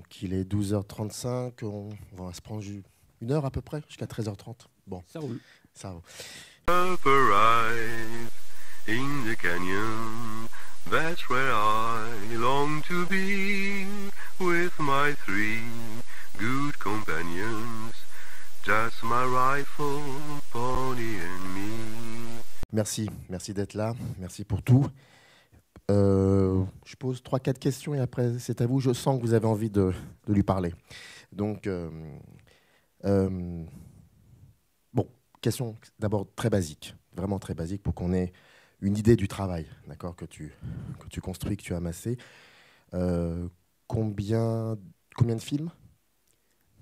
Donc il est 12h35, on va se prendre une heure à peu près, jusqu'à 13h30. Bon, ça roule. Ça roule. Up arrive in the canyon, that's where I long to be, with my three good companions, just my rifle, pony and me. Merci d'être là, merci pour tout. Je pose 3-4 questions et après c'est à vous. Je sens que vous avez envie de lui parler. Donc, bon, question d'abord très basique, vraiment très basique pour qu'on ait une idée du travail, d'accord, que tu construis, que tu as amassé. Combien de films ?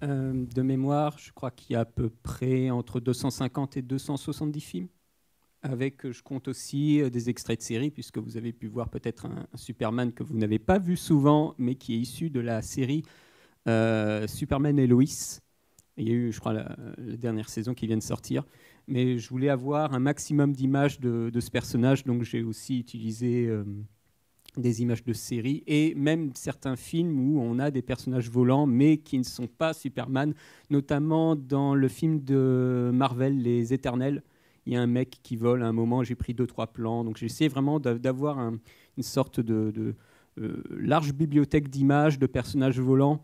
De mémoire, je crois qu'il y a à peu près entre 250 et 270 films. Avec, je compte aussi des extraits de séries, puisque vous avez pu voir peut-être un Superman que vous n'avez pas vu souvent, mais qui est issu de la série Superman et Lois. Il y a eu, je crois, la dernière saison qui vient de sortir. Mais je voulais avoir un maximum d'images de ce personnage, donc j'ai aussi utilisé des images de séries et même certains films où on a des personnages volants, mais qui ne sont pas Superman, notamment dans le film de Marvel, Les Éternels. Il y a un mec qui vole à un moment, j'ai pris 2-3 plans. Donc j'ai essayé vraiment d'avoir une sorte de large bibliothèque d'images, de personnages volants,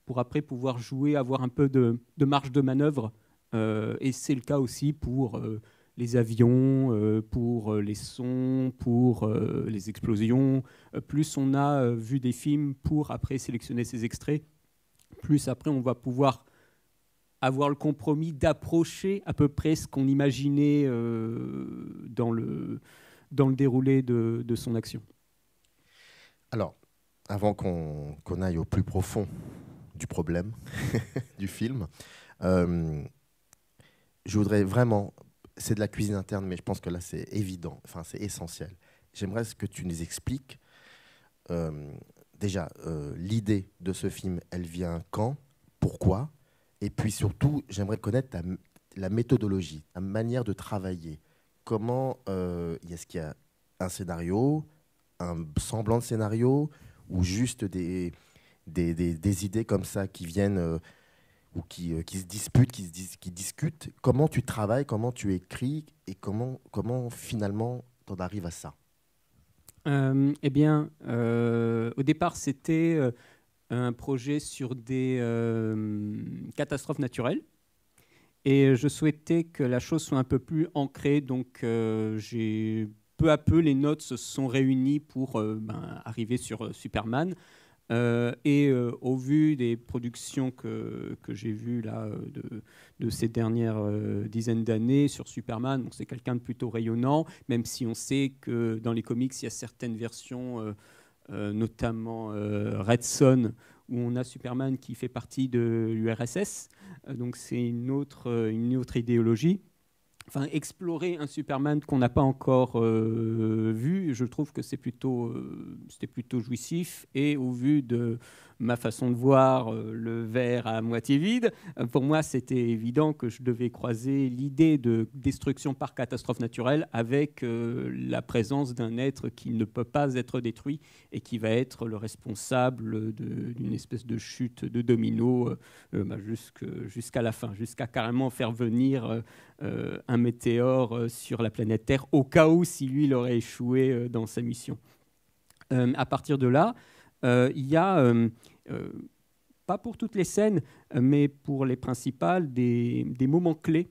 pour après pouvoir jouer, avoir un peu de marge de manœuvre. Et c'est le cas aussi pour les avions, pour les sons, pour les explosions. Plus on a vu des films pour après sélectionner ces extraits, plus après on va pouvoir avoir le compromis d'approcher à peu près ce qu'on imaginait dans le déroulé de son action. Alors, avant qu'on aille au plus profond du problème du film, je voudrais vraiment, c'est de la cuisine interne, mais je pense que là c'est évident, enfin c'est essentiel. J'aimerais que tu nous expliques déjà l'idée de ce film, elle vient quand, pourquoi ? Et puis surtout, j'aimerais connaître la méthodologie, la manière de travailler. Comment est-ce qu'il y a un scénario, un semblant de scénario, ou juste des idées comme ça qui viennent ou qui se disputent, qui discutent. Comment tu travailles, comment tu écris et comment finalement tu en arrives à ça ? Eh bien, au départ, c'était un projet sur des catastrophes naturelles. Et je souhaitais que la chose soit un peu plus ancrée. Donc, peu à peu, les notes se sont réunies pour arriver sur Superman. Au vu des productions que j'ai vues là, de ces dernières dizaines d'années sur Superman, donc c'est quelqu'un de plutôt rayonnant, même si on sait que dans les comics, il y a certaines versions, notamment Red Son, où on a Superman qui fait partie de l'URSS. Donc c'est une autre idéologie. Enfin, explorer un Superman qu'on n'a pas encore vu, je trouve que c'était plutôt jouissif. Et au vu de ma façon de voir le verre à moitié vide, pour moi, c'était évident que je devais croiser l'idée de destruction par catastrophe naturelle avec la présence d'un être qui ne peut pas être détruit et qui va être le responsable d'une espèce de chute de domino jusqu'à la fin, jusqu'à carrément faire venir un météore sur la planète Terre, au cas où si lui il aurait échoué dans sa mission. À partir de là, il y a, pas pour toutes les scènes, mais pour les principales, des moments clés.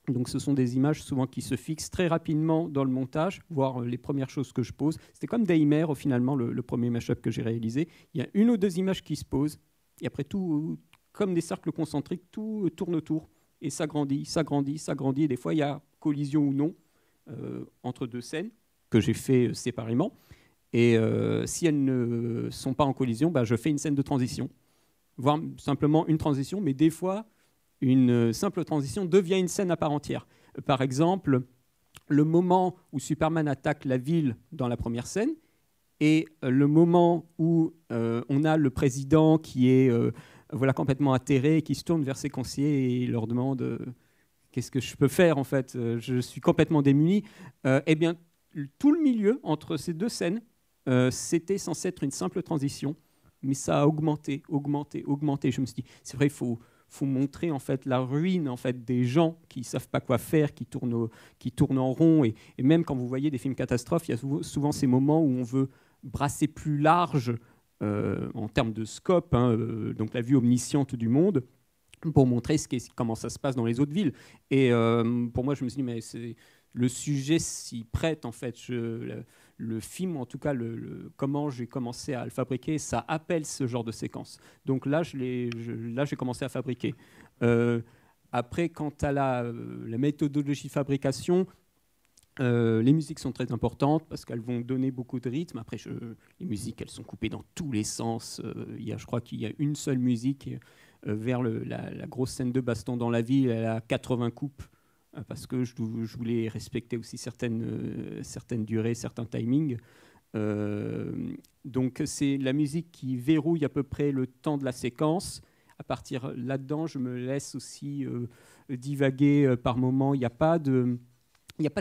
Donc ce sont des images souvent qui se fixent très rapidement dans le montage, voire les premières choses que je pose. C'était comme Daymare, finalement, le premier mashup que j'ai réalisé. Il y a une ou deux images qui se posent, et après tout, comme des cercles concentriques, tout tourne autour. Et ça grandit, ça grandit, ça grandit. Et des fois, il y a collision ou non entre deux scènes que j'ai fait séparément. Et si elles ne sont pas en collision, je fais une scène de transition, voire simplement une transition. Mais des fois, une simple transition devient une scène à part entière. Par exemple, le moment où Superman attaque la ville dans la première scène et le moment où on a le président qui est complètement atterré et qui se tourne vers ses conseillers et leur demande qu'est-ce que je peux faire en fait, je suis complètement démuni. Eh bien, tout le milieu entre ces deux scènes, c'était censé être une simple transition mais ça a augmenté. Je me suis dit, c'est vrai, il faut montrer en fait la ruine en fait des gens qui savent pas quoi faire, qui tournent en rond, et même quand vous voyez des films catastrophes, il y a souvent ces moments où on veut brasser plus large en termes de scope, donc la vue omnisciente du monde, pour montrer comment ça se passe dans les autres villes. Et pour moi, je me suis dit, mais le sujet s'y prête en fait. Le film, en tout cas, comment j'ai commencé à le fabriquer, ça appelle ce genre de séquence. Donc là, j'ai commencé à fabriquer. Après, quant à la méthodologie de fabrication, les musiques sont très importantes parce qu'elles vont donner beaucoup de rythme. Après, les musiques, elles sont coupées dans tous les sens. Je crois qu'il y a une seule musique vers la grosse scène de baston dans la ville. Elle a 80 coupes parce que je voulais respecter aussi certaines durées, certains timings. Donc c'est la musique qui verrouille à peu près le temps de la séquence. À partir là-dedans, je me laisse aussi divaguer par moments. Il n'y a pas de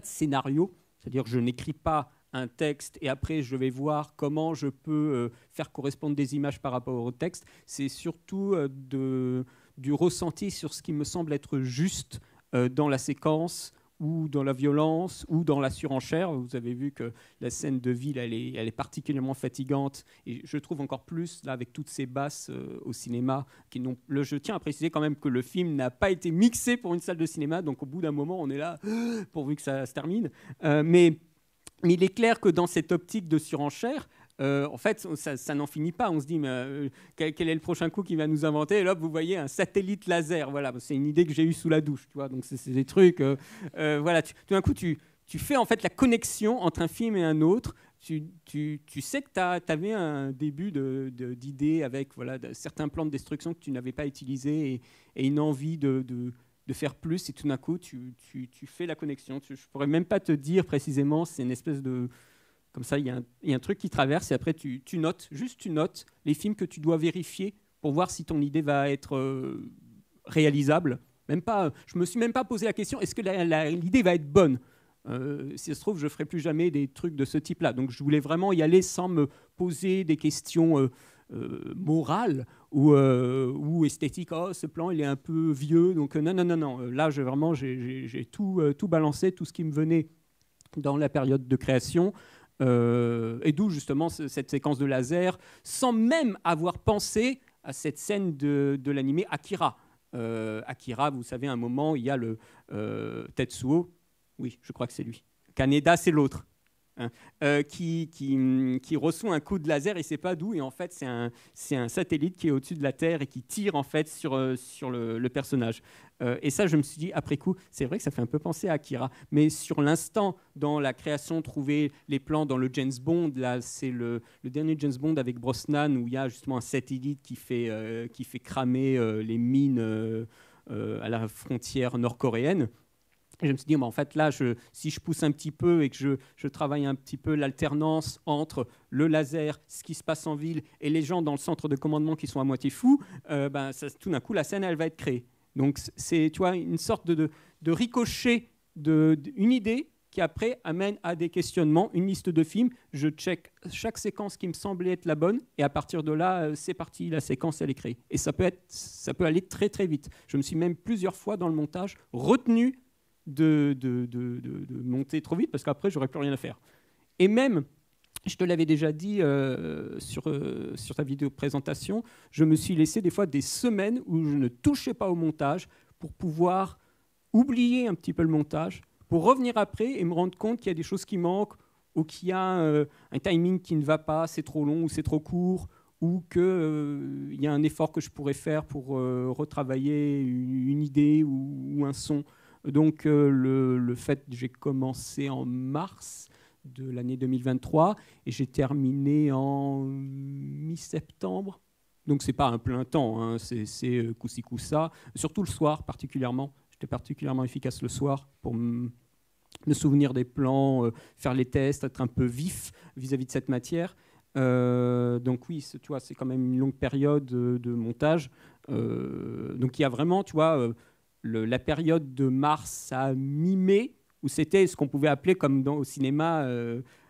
scénario, c'est-à-dire que je n'écris pas un texte et après je vais voir comment je peux faire correspondre des images par rapport au texte. C'est surtout du ressenti sur ce qui me semble être juste dans la séquence ou dans la violence ou dans la surenchère. Vous avez vu que la scène de ville, elle est particulièrement fatigante, et je trouve encore plus là avec toutes ces basses au cinéma. Je tiens à préciser quand même que le film n'a pas été mixé pour une salle de cinéma, donc au bout d'un moment on est là pourvu que ça se termine. Mais il est clair que dans cette optique de surenchère, en fait, ça n'en finit pas. On se dit, mais, quel est le prochain coup qu'il va nous inventer? Et là, vous voyez un satellite laser. Voilà, c'est une idée que j'ai eue sous la douche. Tu vois, donc c'est des trucs. Voilà, tout d'un coup, tu fais en fait la connexion entre un film et un autre. Tu sais que tu avais un début d'idée avec certains plans de destruction que tu n'avais pas utilisés et une envie de faire plus. Et tout d'un coup, tu fais la connexion. Je ne pourrais même pas te dire précisément. C'est une espèce de... Comme ça, il y a un truc qui traverse et après, tu notes les films que tu dois vérifier pour voir si ton idée va être réalisable. Je ne me suis même pas posé la question, est-ce que l'idée va être bonne ? Si ça se trouve, je ne ferai plus jamais des trucs de ce type-là. Donc, je voulais vraiment y aller sans me poser des questions morales ou esthétiques. Oh, ce plan, il est un peu vieux. Donc, non. Là, j'ai tout balancé, tout ce qui me venait dans la période de création. Et d'où justement cette séquence de laser, sans même avoir pensé à cette scène de l'animé Akira. Akira, vous savez, à un moment, il y a le Tetsuo, oui, je crois que c'est lui. Kaneda, c'est l'autre. Qui reçoit un coup de laser, il ne sait pas d'où, et en fait c'est un satellite qui est au-dessus de la Terre et qui tire en fait sur le personnage. Et ça, je me suis dit après coup, c'est vrai que ça fait un peu penser à Akira, mais sur l'instant, dans la création, trouver les plans dans le James Bond, là c'est le dernier James Bond avec Brosnan, où il y a justement un satellite qui fait cramer les mines à la frontière nord-coréenne. Et je me suis dit, en fait, là, si je pousse un petit peu et que je travaille un petit peu l'alternance entre le laser, ce qui se passe en ville, et les gens dans le centre de commandement qui sont à moitié fous, tout d'un coup, la scène, elle va être créée. Donc, c'est, tu vois, une sorte de ricochet d'une idée qui, après, amène à des questionnements, une liste de films. Je check chaque séquence qui me semblait être la bonne, et à partir de là, c'est parti, la séquence, elle est créée. Et ça peut aller très, très vite. Je me suis même plusieurs fois, dans le montage, retenu de monter trop vite parce qu'après j'aurais plus rien à faire. Et même, je te l'avais déjà dit sur ta vidéo présentation, je me suis laissé des fois des semaines où je ne touchais pas au montage pour pouvoir oublier un petit peu le montage, pour revenir après et me rendre compte qu'il y a des choses qui manquent ou qu'il y a un timing qui ne va pas, c'est trop long ou c'est trop court, ou qu'il y a un effort que je pourrais faire pour retravailler une idée ou un son. Donc le fait que j'ai commencé en mars de l'année 2023 et j'ai terminé en mi-septembre. Donc c'est pas un plein temps, hein, c'est coup-ci coup-ça. Surtout le soir particulièrement. J'étais particulièrement efficace le soir pour me souvenir des plans, faire les tests, être un peu vif vis-à-vis de cette matière. Donc oui, tu vois, c'est quand même une longue période de montage. Donc il y a vraiment, tu vois... la période de mars à mi-mai, où c'était ce qu'on pouvait appeler, comme au cinéma,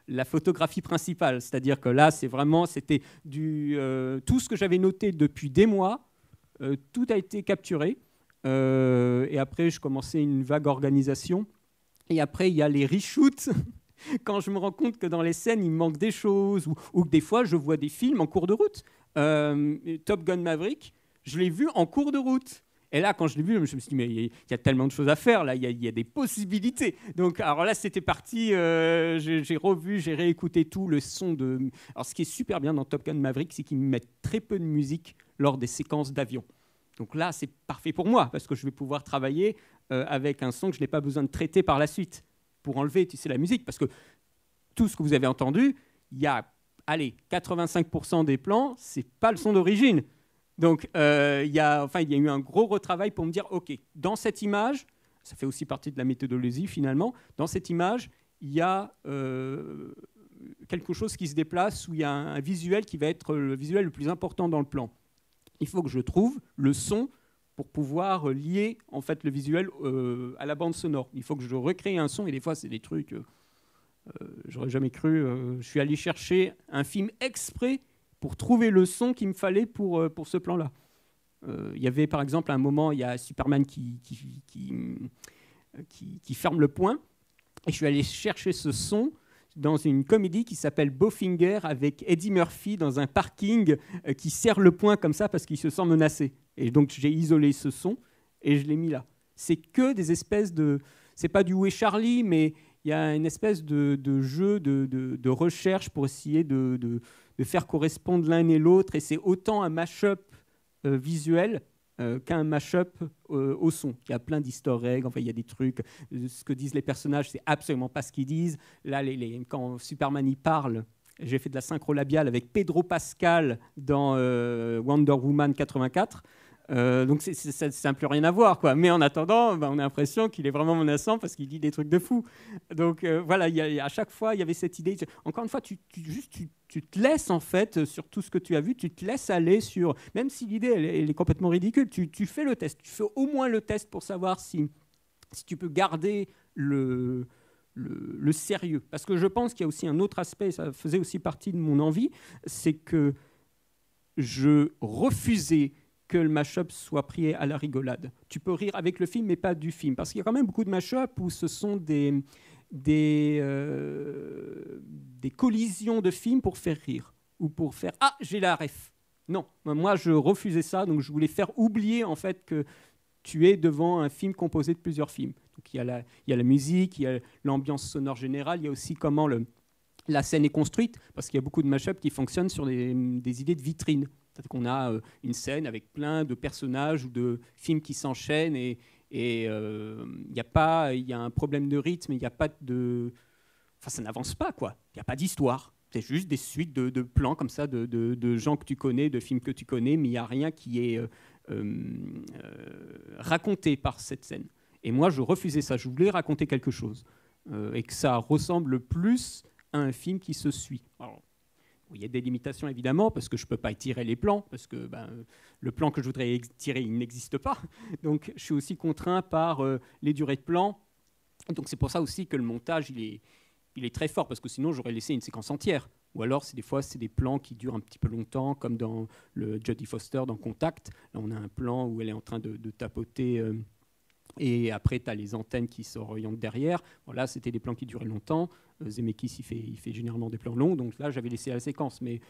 la photographie principale. C'est-à-dire que là, c'était tout ce que j'avais noté depuis des mois, tout a été capturé. Et après, je commençais une vague organisation. Et après, il y a les reshoots. Quand je me rends compte que dans les scènes, il me manque des choses, ou que des fois, je vois des films en cours de route. Top Gun Maverick, je l'ai vu en cours de route. Et là, quand je l'ai vu, je me suis dit, mais il y a tellement de choses à faire, là, il y a des possibilités. Donc, alors là, c'était parti, j'ai revu, j'ai réécouté tout, le son de... Alors, ce qui est super bien dans Top Gun Maverick, c'est qu'ils mettent très peu de musique lors des séquences d'avion. Donc là, c'est parfait pour moi, parce que je vais pouvoir travailler avec un son que je n'ai pas besoin de traiter par la suite pour enlever, tu sais, la musique. Parce que tout ce que vous avez entendu, il y a, 85% des plans, ce n'est pas le son d'origine. Donc, il y a eu un gros retravail pour me dire, OK, dans cette image, ça fait aussi partie de la méthodologie finalement, dans cette image, il y a quelque chose qui se déplace, où il y a un visuel qui va être le visuel le plus important dans le plan. Il faut que je trouve le son pour pouvoir lier en fait, le visuel à la bande sonore. Il faut que je recrée un son, et des fois, c'est des trucs... j'aurais jamais cru. Je suis allé chercher un film exprès pour trouver le son qu'il me fallait pour ce plan-là. Il y avait par exemple un moment, il y a Superman qui ferme le poing, et je suis allé chercher ce son dans une comédie qui s'appelle Bowfinger, avec Eddie Murphy dans un parking qui serre le poing comme ça parce qu'il se sent menacé. Et donc j'ai isolé ce son et je l'ai mis là. C'est que des espèces de... C'est pas du Où est Charlie, mais il y a une espèce de jeu de recherche pour essayer de faire correspondre l'un et l'autre. Et c'est autant un mash-up visuel qu'un mash-up au son. Il y a plein d'easter eggs, enfin, il y a des trucs. Ce que disent les personnages, c'est absolument pas ce qu'ils disent. Là, quand Superman y parle, j'ai fait de la synchro labiale avec Pedro Pascal dans Wonder Woman 84. Donc ça n'a plus rien à voir, quoi. Mais en attendant, on a l'impression qu'il est vraiment menaçant parce qu'il dit des trucs de fou. Donc voilà, à chaque fois, il y avait cette idée. Encore une fois, tu te laisses, en fait, sur tout ce que tu as vu, tu te laisses aller sur... Même si l'idée, elle est complètement ridicule, tu fais le test. Tu fais au moins le test pour savoir si tu peux garder le sérieux. Parce que je pense qu'il y a aussi un autre aspect, ça faisait aussi partie de mon envie, c'est que je refusais que le mash-up soit pris à la rigolade. Tu peux rire avec le film, mais pas du film. Parce qu'il y a quand même beaucoup de mash-up où ce sont des collisions de films pour faire rire. Ou pour faire « Ah, j'ai la ref !» Non, moi, je refusais ça. Donc, je voulais faire oublier, en fait, que tu es devant un film composé de plusieurs films. Donc, il y a la musique, il y a l'ambiance sonore générale, il y a aussi comment la scène est construite, parce qu'il y a beaucoup de mash-up qui fonctionnent sur des idées de vitrine. C'est-à-dire qu'on a une scène avec plein de personnages ou de films qui s'enchaînent et il y a un problème de rythme, il n'y a pas de... Enfin, ça n'avance pas, quoi. Il n'y a pas d'histoire. C'est juste des suites de plans comme ça, de gens que tu connais, de films que tu connais, mais il n'y a rien qui est raconté par cette scène. Et moi, je refusais ça. Je voulais raconter quelque chose et que ça ressemble plus à un film qui se suit. Alors, il y a des limitations, évidemment, parce que je ne peux pas étirer les plans, parce que le plan que je voudrais étirer, il n'existe pas. Donc, je suis aussi contraint par les durées de plan. Donc, c'est pour ça aussi que le montage, il est très fort, parce que sinon, j'aurais laissé une séquence entière. Ou alors, des fois, c'est des plans qui durent un petit peu longtemps, comme dans le Jodie Foster dans Contact. Là, on a un plan où elle est en train de tapoter... et après, tu as les antennes qui s'orientent derrière. Voilà, c'était des plans qui duraient longtemps. Zemeckis, il fait généralement des plans longs. Donc là, j'avais laissé la séquence. Mais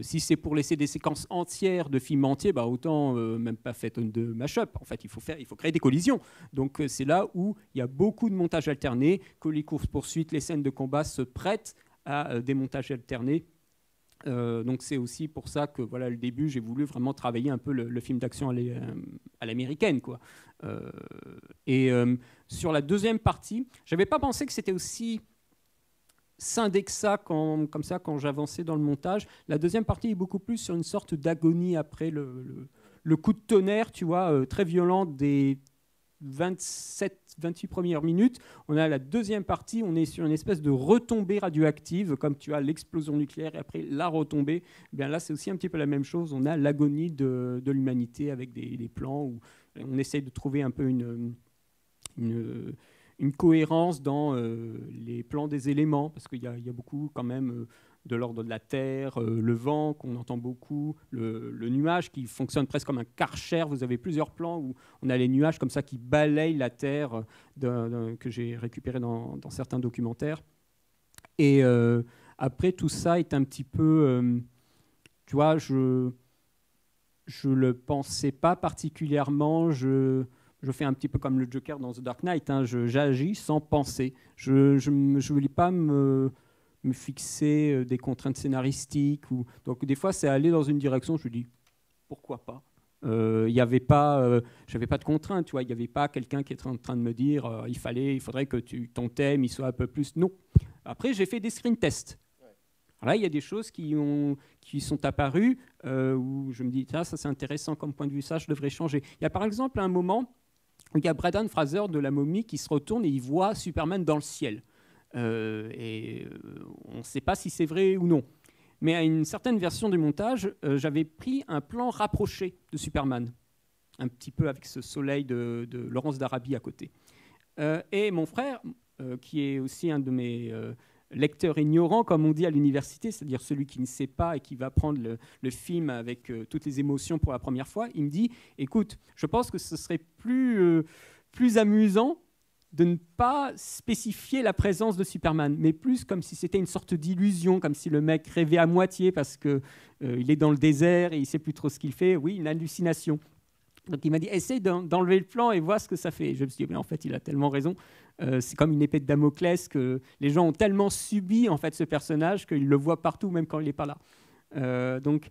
si c'est pour laisser des séquences entières de films entiers, autant même pas fait de mash-up. En fait, il faut créer des collisions. Donc c'est là où il y a beaucoup de montages alternés, que les courses-poursuites, les scènes de combat se prêtent à des montages alternés. Donc c'est aussi pour ça que le début, j'ai voulu vraiment travailler un peu le film d'action à l'américaine, quoi. Sur la deuxième partie, j'avais pas pensé que c'était aussi scindé que ça quand j'avançais dans le montage. La deuxième partie est beaucoup plus sur une sorte d'agonie après le coup de tonnerre, tu vois, très violent des 27-28 premières minutes. On a la deuxième partie, on est sur une espèce de retombée radioactive, comme tu as l'explosion nucléaire et après la retombée. Bien là, c'est aussi un petit peu la même chose. On a l'agonie de l'humanité avec des plans où on essaye de trouver un peu une une cohérence dans les plans des éléments, parce qu'il y a beaucoup quand même de l'ordre de la terre, le vent qu'on entend beaucoup, le nuage qui fonctionne presque comme un karcher. Vous avez plusieurs plans où on a les nuages comme ça qui balayent la terre que j'ai récupéré dans certains documentaires. Et après, tout ça est un petit peu... tu vois, je le pensais pas particulièrement. Je fais un petit peu comme le Joker dans The Dark Knight. Hein, j'agis sans penser. Je ne voulais pas me fixer des contraintes scénaristiques. Donc des fois, c'est aller dans une direction. Je me dis, pourquoi pas. J'avais pas de contraintes. Tu vois, il n'y avait pas quelqu'un qui était en train de me dire il faudrait que ton thème il soit un peu plus. Non. Après, j'ai fait des screen tests. Là, il y a des choses qui sont apparues où je me dis, ça c'est intéressant comme point de vue, ça je devrais changer. Il y a par exemple un moment où il y a Brendan Fraser de La Momie qui se retourne et il voit Superman dans le ciel. On ne sait pas si c'est vrai ou non. Mais à une certaine version du montage, j'avais pris un plan rapproché de Superman, un petit peu avec ce soleil de Laurence d'Arabie à côté. Et mon frère, qui est aussi un de mes... lecteur ignorant, comme on dit à l'université, c'est-à-dire celui qui ne sait pas et qui va prendre le film avec toutes les émotions pour la première fois, il me dit, écoute, je pense que ce serait plus amusant de ne pas spécifier la présence de Superman, mais plus comme si c'était une sorte d'illusion, comme si le mec rêvait à moitié parce qu'il est dans le désert et il ne sait plus trop ce qu'il fait. Oui, une hallucination. Donc il m'a dit, essaye d'enlever le plan et vois ce que ça fait. Je me suis dit, mais en fait, il a tellement raison. C'est comme une épée de Damoclès que les gens ont tellement subi en fait ce personnage qu'ils le voient partout, même quand il n'est pas là. Donc,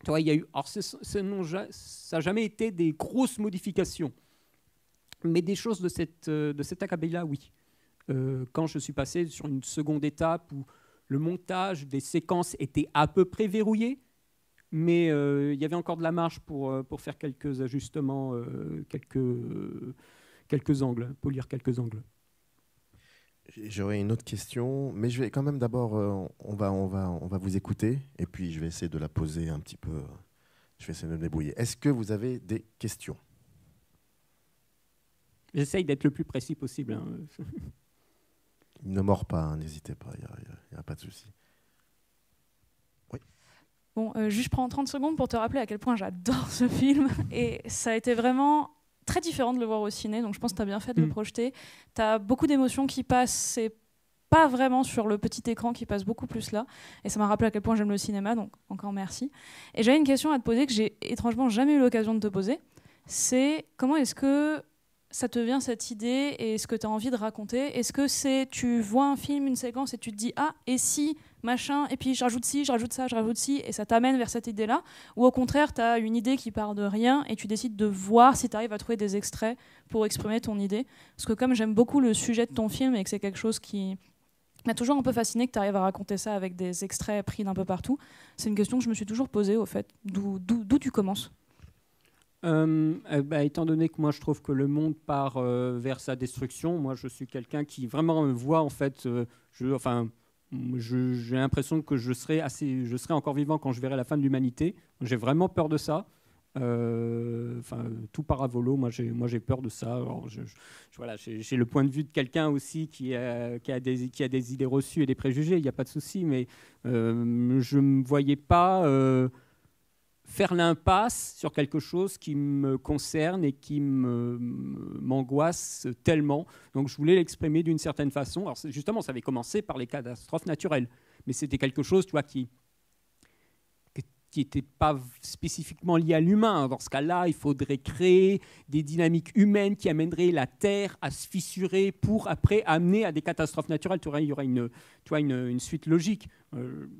tu vois, il y a eu. Alors, ça n'a jamais été des grosses modifications, mais des choses de cet acabit-là, oui. Quand je suis passé sur une seconde étape où le montage des séquences était à peu près verrouillé, mais il y avait encore de la marge pour faire quelques ajustements, quelques angles, polir quelques angles. J'aurais une autre question, mais je vais quand même d'abord, on va vous écouter, et puis je vais essayer de la poser un petit peu. Je vais essayer de me débrouiller. Est-ce que vous avez des questions? J'essaye d'être le plus précis possible. Hein. Ne mord pas, hein, n'hésitez pas, il n'y a pas de souci. Oui. Bon, juste je prends 30 secondes pour te rappeler à quel point j'adore ce film, et ça a été vraiment très différent de le voir au ciné, donc je pense que tu as bien fait de le projeter. Tu as beaucoup d'émotions qui passent, c'est pas vraiment sur le petit écran qui passe beaucoup plus là, et ça m'a rappelé à quel point j'aime le cinéma, donc encore merci. Et j'avais une question à te poser que j'ai étrangement jamais eu l'occasion de te poser, c'est comment est-ce que ça te vient cette idée et ce que tu as envie de raconter? Est-ce que c'est tu vois un film, une séquence et tu te dis ah et si machin et puis je rajoute ci, je rajoute ça, je rajoute ci et ça t'amène vers cette idée-là, ou au contraire tu as une idée qui part de rien et tu décides de voir si tu arrives à trouver des extraits pour exprimer ton idée? Parce que comme j'aime beaucoup le sujet de ton film et que c'est quelque chose qui m'a toujours un peu fasciné que tu arrives à raconter ça avec des extraits pris d'un peu partout, c'est une question que je me suis toujours posée au fait. D'où tu commences? Étant donné que moi je trouve que le monde part vers sa destruction, moi je suis quelqu'un qui vraiment voit en fait, j'ai l'impression que je serai encore vivant quand je verrai la fin de l'humanité. J'ai vraiment peur de ça. Tout paravolo, moi j'ai peur de ça. Alors, voilà, j'ai le point de vue de quelqu'un aussi qui a des idées reçues et des préjugés, il n'y a pas de souci, mais je ne me voyais pas faire l'impasse sur quelque chose qui me concerne et qui m'angoisse tellement. Donc je voulais l'exprimer d'une certaine façon. Alors justement, ça avait commencé par les catastrophes naturelles, mais c'était quelque chose, tu vois, qui n'était pas spécifiquement lié à l'humain. Dans ce cas-là, il faudrait créer des dynamiques humaines qui amèneraient la Terre à se fissurer pour après amener à des catastrophes naturelles. Il y aura une suite logique.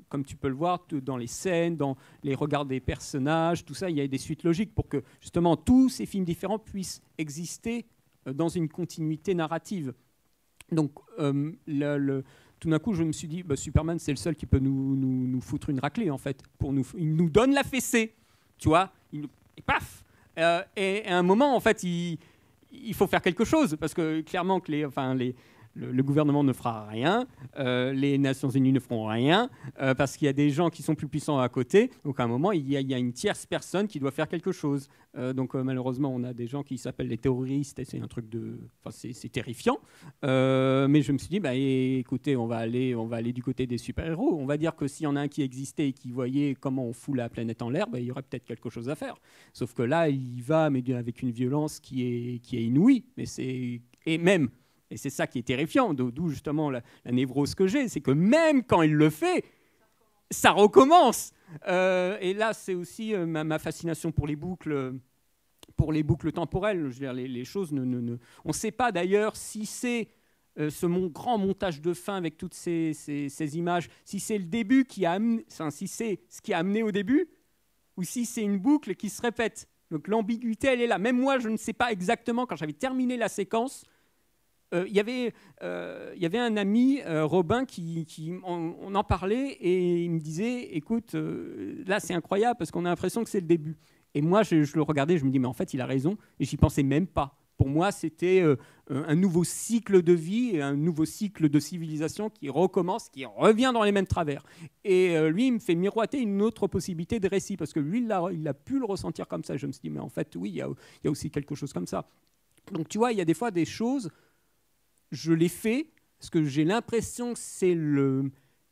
Comme tu peux le voir dans les scènes, dans les regards des personnages, tout ça, il y a des suites logiques pour que justement tous ces films différents puissent exister dans une continuité narrative. Donc, tout d'un coup, je me suis dit, Superman, c'est le seul qui peut nous foutre une raclée, en fait. Il nous donne la fessée, tu vois, et paf. Et à un moment, en fait, il faut faire quelque chose, parce que clairement, que le gouvernement ne fera rien, les Nations Unies ne feront rien, parce qu'il y a des gens qui sont plus puissants à côté. Donc à un moment, il y a une tierce personne qui doit faire quelque chose. Donc malheureusement, on a des gens qui s'appellent les terroristes, et c'est un truc de... Enfin, c'est terrifiant. Mais je me suis dit, bah, écoutez, on va aller du côté des super-héros. On va dire que s'il y en a un qui existait et qui voyait comment on fout la planète en l'air, bah, il y aurait peut-être quelque chose à faire. Sauf que là, il va, mais avec une violence qui est inouïe. Mais et c'est ça qui est terrifiant, d'où justement la névrose que j'ai, c'est que même quand il le fait, ça recommence. Et là, c'est aussi ma fascination pour les boucles temporelles. Je veux dire, les choses on ne sait pas d'ailleurs si c'est ce grand montage de fin avec toutes ces images, si c'est le début qui a amené, si c'est ce qui a amené au début, ou si c'est une boucle qui se répète. Donc l'ambiguïté, elle est là. Même moi, je ne sais pas exactement, quand j'avais terminé la séquence, il y avait un ami, Robin, on en parlait et il me disait, écoute, là c'est incroyable parce qu'on a l'impression que c'est le début. Et moi, je le regardais, je me dis, mais en fait, il a raison, et j'y pensais même pas. Pour moi, c'était un nouveau cycle de vie, un nouveau cycle de civilisation qui recommence, qui revient dans les mêmes travers. Et lui, il me fait miroiter une autre possibilité de récit, parce que lui, il a pu le ressentir comme ça. Je me suis dit, mais en fait, oui, il y a aussi quelque chose comme ça. Donc, tu vois, il y a des fois des choses, je les fais, parce que j'ai l'impression que c'est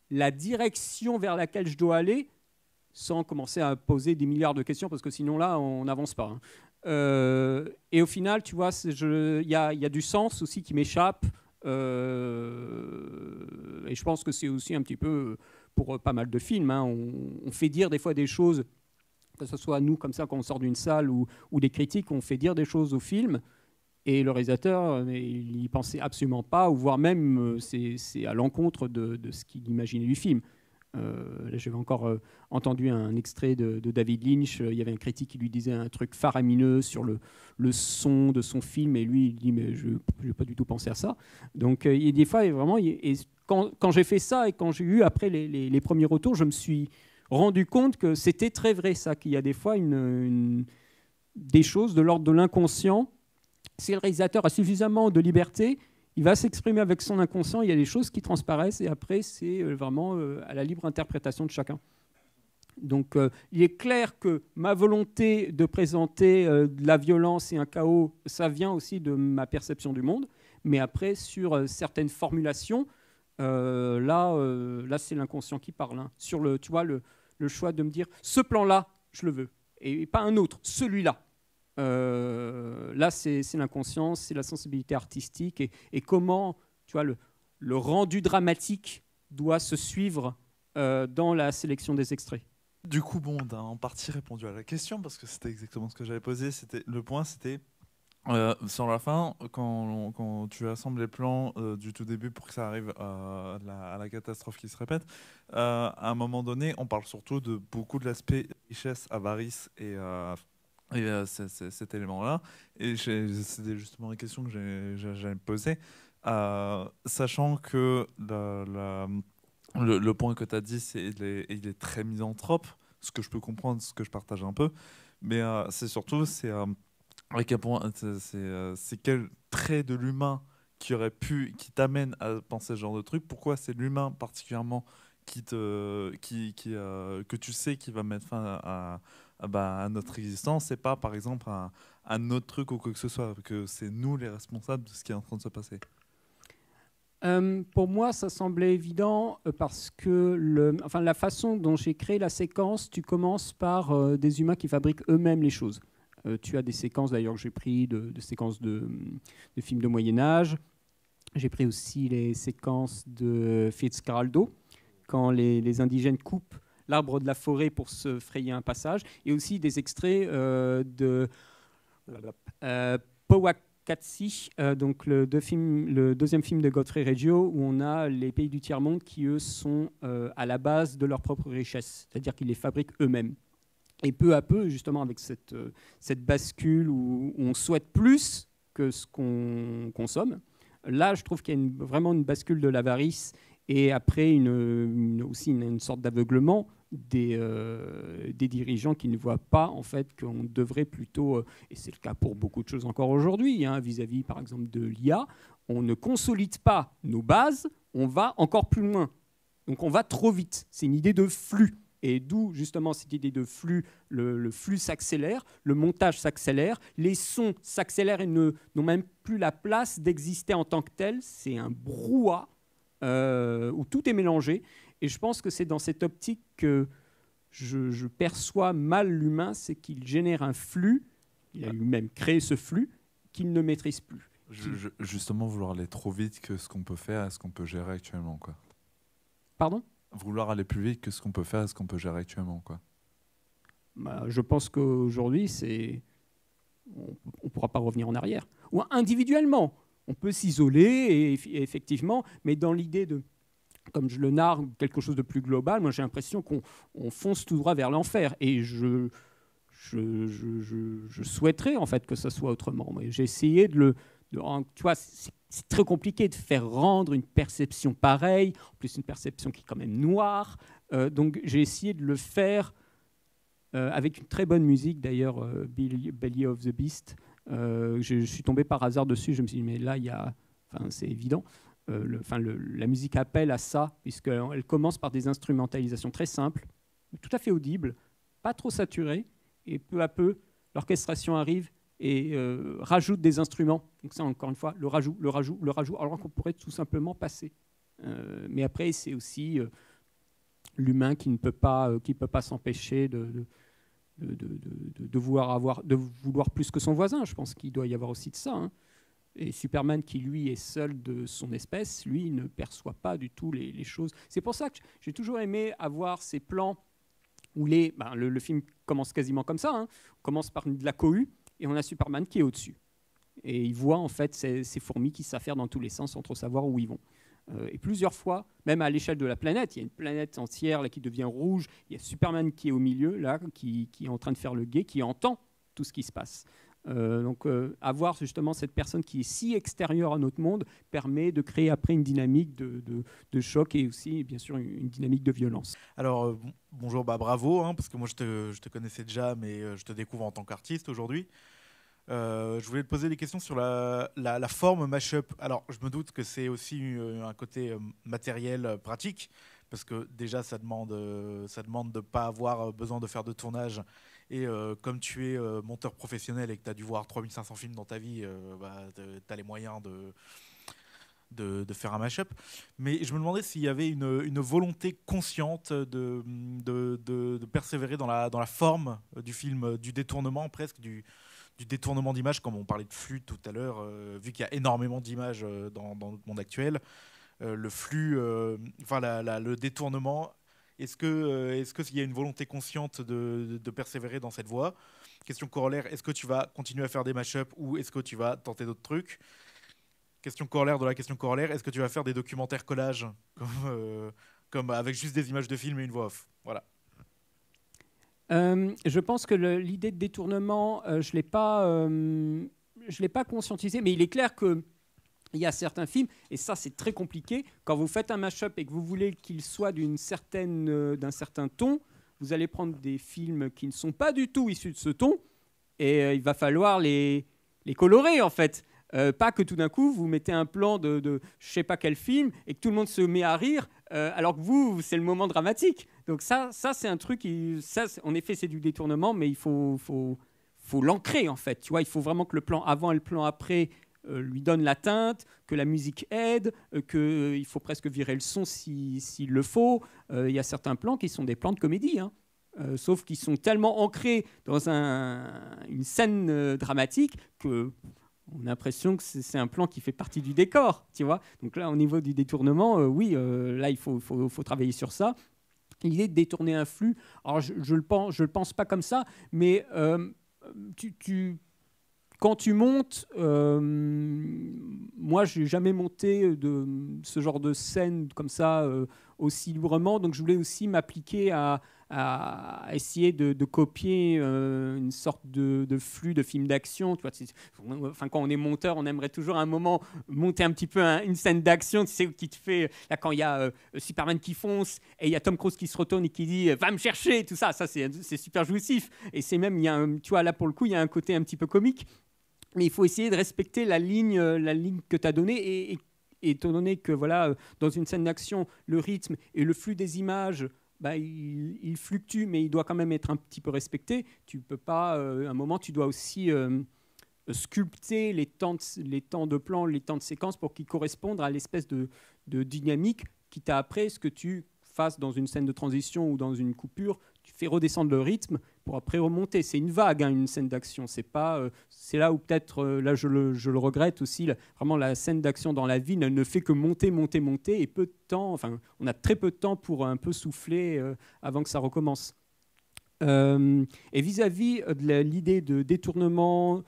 la direction vers laquelle je dois aller, sans commencer à poser des milliards de questions, parce que sinon, là, on n'avance pas. Et au final, tu vois, il y a du sens aussi qui m'échappe. Et je pense que c'est aussi un petit peu pour pas mal de films. Hein, on fait dire des fois des choses, que ce soit nous, comme ça, quand on sort d'une salle, ou des critiques, on fait dire des choses au film. Et le réalisateur, il n'y pensait absolument pas, ou voire même c'est à l'encontre de ce qu'il imaginait du film. Là, j'avais encore entendu un extrait de David Lynch. Il y avait un critique qui lui disait un truc faramineux sur le son de son film, et lui, il dit mais je n'ai pas du tout pensé à ça. Donc, il y a des fois, vraiment, quand j'ai fait ça et quand j'ai eu après les premiers retours, je me suis rendu compte que c'était très vrai, ça, qu'il y a des fois des choses de l'ordre de l'inconscient. Si le réalisateur a suffisamment de liberté, il va s'exprimer avec son inconscient, il y a des choses qui transparaissent, et après, c'est vraiment à la libre interprétation de chacun. Donc, il est clair que ma volonté de présenter de la violence et un chaos, ça vient aussi de ma perception du monde, mais après, sur certaines formulations, là, c'est l'inconscient qui parle. Hein. Sur tu vois, le choix de me dire, ce plan-là, je le veux, et pas un autre, celui-là. Là, c'est l'inconscience, c'est la sensibilité artistique, et comment, tu vois, le rendu dramatique doit se suivre dans la sélection des extraits. Du coup, bon, on a en partie répondu à la question, parce que c'était exactement ce que j'avais posé. Le point, c'était sur la fin, quand tu assembles les plans du tout début pour que ça arrive à la catastrophe qui se répète, à un moment donné, on parle surtout de beaucoup de l'aspect richesse, avarice et cet élément-là. Et c'était justement la question que j'allais me poser. Sachant que le point que tu as dit, il est très misanthrope, ce que je peux comprendre, ce que je partage un peu. Mais c'est surtout, à quel point, c'est quel trait de l'humain qui t'amène à penser ce genre de truc. Pourquoi c'est l'humain particulièrement que tu sais qui va mettre fin à notre existence, c'est pas par exemple un autre truc ou quoi que ce soit, que c'est nous les responsables de ce qui est en train de se passer. Pour moi, ça semblait évident parce que la façon dont j'ai créé la séquence, tu commences par des humains qui fabriquent eux-mêmes les choses. Tu as des séquences d'ailleurs que j'ai pris de séquences de films de Moyen-Âge. J'ai pris aussi les séquences de Fitzcarraldo, quand les indigènes coupent l'arbre de la forêt pour se frayer un passage, et aussi des extraits de Powakatsi, donc le deuxième film de Godfrey Reggio, où on a les pays du tiers-monde qui, eux, sont à la base de leur propre richesse, c'est-à-dire qu'ils les fabriquent eux-mêmes. Et peu à peu, justement, avec cette bascule où on souhaite plus que ce qu'on consomme, là, je trouve qu'il y a vraiment une bascule de l'avarice et après aussi une sorte d'aveuglement des dirigeants qui ne voient pas en fait qu'on devrait plutôt, et c'est le cas pour beaucoup de choses encore aujourd'hui, hein, vis-à-vis par exemple de l'IA, on ne consolide pas nos bases, on va encore plus loin. Donc on va trop vite. C'est une idée de flux. Et d'où justement cette idée de flux, le flux s'accélère, le montage s'accélère, les sons s'accélèrent et n'ont même plus la place d'exister en tant que tel. C'est un brouhaha où tout est mélangé. Et je pense que c'est dans cette optique que je perçois mal l'humain, c'est qu'il génère un flux, il a lui-même créé ce flux, qu'il ne maîtrise plus. Justement, vouloir aller trop vite que ce qu'on peut faire et ce qu'on peut gérer actuellement, quoi. Pardon ? Vouloir aller plus vite que ce qu'on peut faire et ce qu'on peut gérer actuellement, quoi. Bah, je pense qu'aujourd'hui, on ne pourra pas revenir en arrière. Ou individuellement, on peut s'isoler, et effectivement, mais dans l'idée de, comme je le narre, quelque chose de plus global, moi j'ai l'impression qu'on fonce tout droit vers l'enfer. Et je souhaiterais en fait que ça soit autrement. Mais j'ai essayé tu vois, c'est très compliqué de faire rendre une perception pareille, en plus une perception qui est quand même noire. Donc j'ai essayé de le faire avec une très bonne musique, d'ailleurs, Belly of the Beast. Je suis tombé par hasard dessus, je me suis dit, mais là, c'est évident. La musique appelle à ça, puisqu'elle commence par des instrumentalisations très simples, tout à fait audibles, pas trop saturées, et peu à peu, l'orchestration arrive et rajoute des instruments. Donc ça, encore une fois, le rajout, alors qu'on pourrait tout simplement passer. Mais après, c'est aussi l'humain qui ne peut pas s'empêcher de vouloir plus que son voisin. Je pense qu'il doit y avoir aussi de ça. Hein. Et Superman, qui lui est seul de son espèce, lui, il ne perçoit pas du tout les choses. C'est pour ça que j'ai toujours aimé avoir ces plans où le film commence quasiment comme ça. Hein. On commence par de la cohue, et on a Superman qui est au-dessus. Et il voit en fait ces fourmis qui s'affairent dans tous les sens sans trop savoir où ils vont. Et plusieurs fois, même à l'échelle de la planète, il y a une planète entière là, qui devient rouge, il y a Superman qui est au milieu, là, qui est en train de faire le guet, qui entend tout ce qui se passe. Donc avoir justement cette personne qui est si extérieure à notre monde permet de créer après une dynamique de choc et aussi bien sûr une dynamique de violence. Alors bonjour, bravo, hein, parce que moi je te connaissais déjà, mais je te découvre en tant qu'artiste aujourd'hui. Je voulais te poser des questions sur la forme mashup. Alors je me doute que c'est aussi un côté matériel pratique, parce que déjà ça demande de ne pas avoir besoin de faire de tournage. Et comme tu es monteur professionnel et que tu as dû voir 3500 films dans ta vie, tu as les moyens de faire un mashup. Mais je me demandais s'il y avait une volonté consciente de persévérer dans la forme du film, du détournement presque, du détournement d'images, comme on parlait de flux tout à l'heure, vu qu'il y a énormément d'images dans notre monde actuel. Le flux, le détournement... Est-ce qu'il y a une volonté consciente de persévérer dans cette voie? Question corollaire, est-ce que tu vas continuer à faire des mashups ou est-ce que tu vas tenter d'autres trucs? Question corollaire de la question corollaire, est-ce que tu vas faire des documentaires collages comme avec juste des images de films et une voix off? Voilà. Je pense que l'idée de détournement, je l'ai pas conscientisé, mais il est clair que il y a certains films, et ça c'est très compliqué, quand vous faites un mash-up et que vous voulez qu'il soit d'un certain ton, vous allez prendre des films qui ne sont pas du tout issus de ce ton, et il va falloir les colorer en fait. Pas que tout d'un coup vous mettez un plan de je sais pas quel film et que tout le monde se met à rire, alors que vous c'est le moment dramatique. Donc ça c'est un truc, en effet c'est du détournement, mais il faut l'ancrer en fait. Tu vois, il faut vraiment que le plan avant et le plan après lui donne la teinte, que la musique aide, qu'il faut presque virer le son s'il le faut. Il y a certains plans qui sont des plans de comédie, hein. Sauf qu'ils sont tellement ancrés dans une scène dramatique qu'on a l'impression que c'est un plan qui fait partie du décor, tu vois. Donc là, au niveau du détournement, là, il faut travailler sur ça. L'idée de détourner un flux, alors je le pense pas comme ça, mais quand tu montes, moi, je n'ai jamais monté ce genre de scène comme ça aussi librement. Donc, je voulais aussi m'appliquer à à essayer de copier une sorte de flux de film d'action. Tu vois, enfin, quand on est monteur, on aimerait toujours à un moment monter un petit peu une scène d'action, tu sais, qui te fait... Là, quand il y a Superman qui fonce et il y a Tom Cruise qui se retourne et qui dit « Va me chercher !» Tout ça, c'est super jouissif. Et c'est même, tu vois, là, pour le coup, il y a un côté un petit peu comique. Mais il faut essayer de respecter la ligne que tu as donnée. Et étant donné que, voilà, dans une scène d'action, le rythme et le flux des images... il fluctue, mais il doit quand même être un petit peu respecté. Tu peux pas, à un moment, tu dois aussi sculpter les temps de plan, les temps de séquence pour qu'ils correspondent à l'espèce de dynamique qui t'a après ce que tu fasses dans une scène de transition ou dans une coupure. Tu fais redescendre le rythme pour après remonter. C'est une vague, hein, une scène d'action. C'est pas, c'est là où peut-être, là je le regrette aussi, vraiment la scène d'action dans la ville, elle ne fait que monter, et peu de temps, enfin, on a très peu de temps pour un peu souffler avant que ça recommence. Et vis-à-vis de l'idée de détournement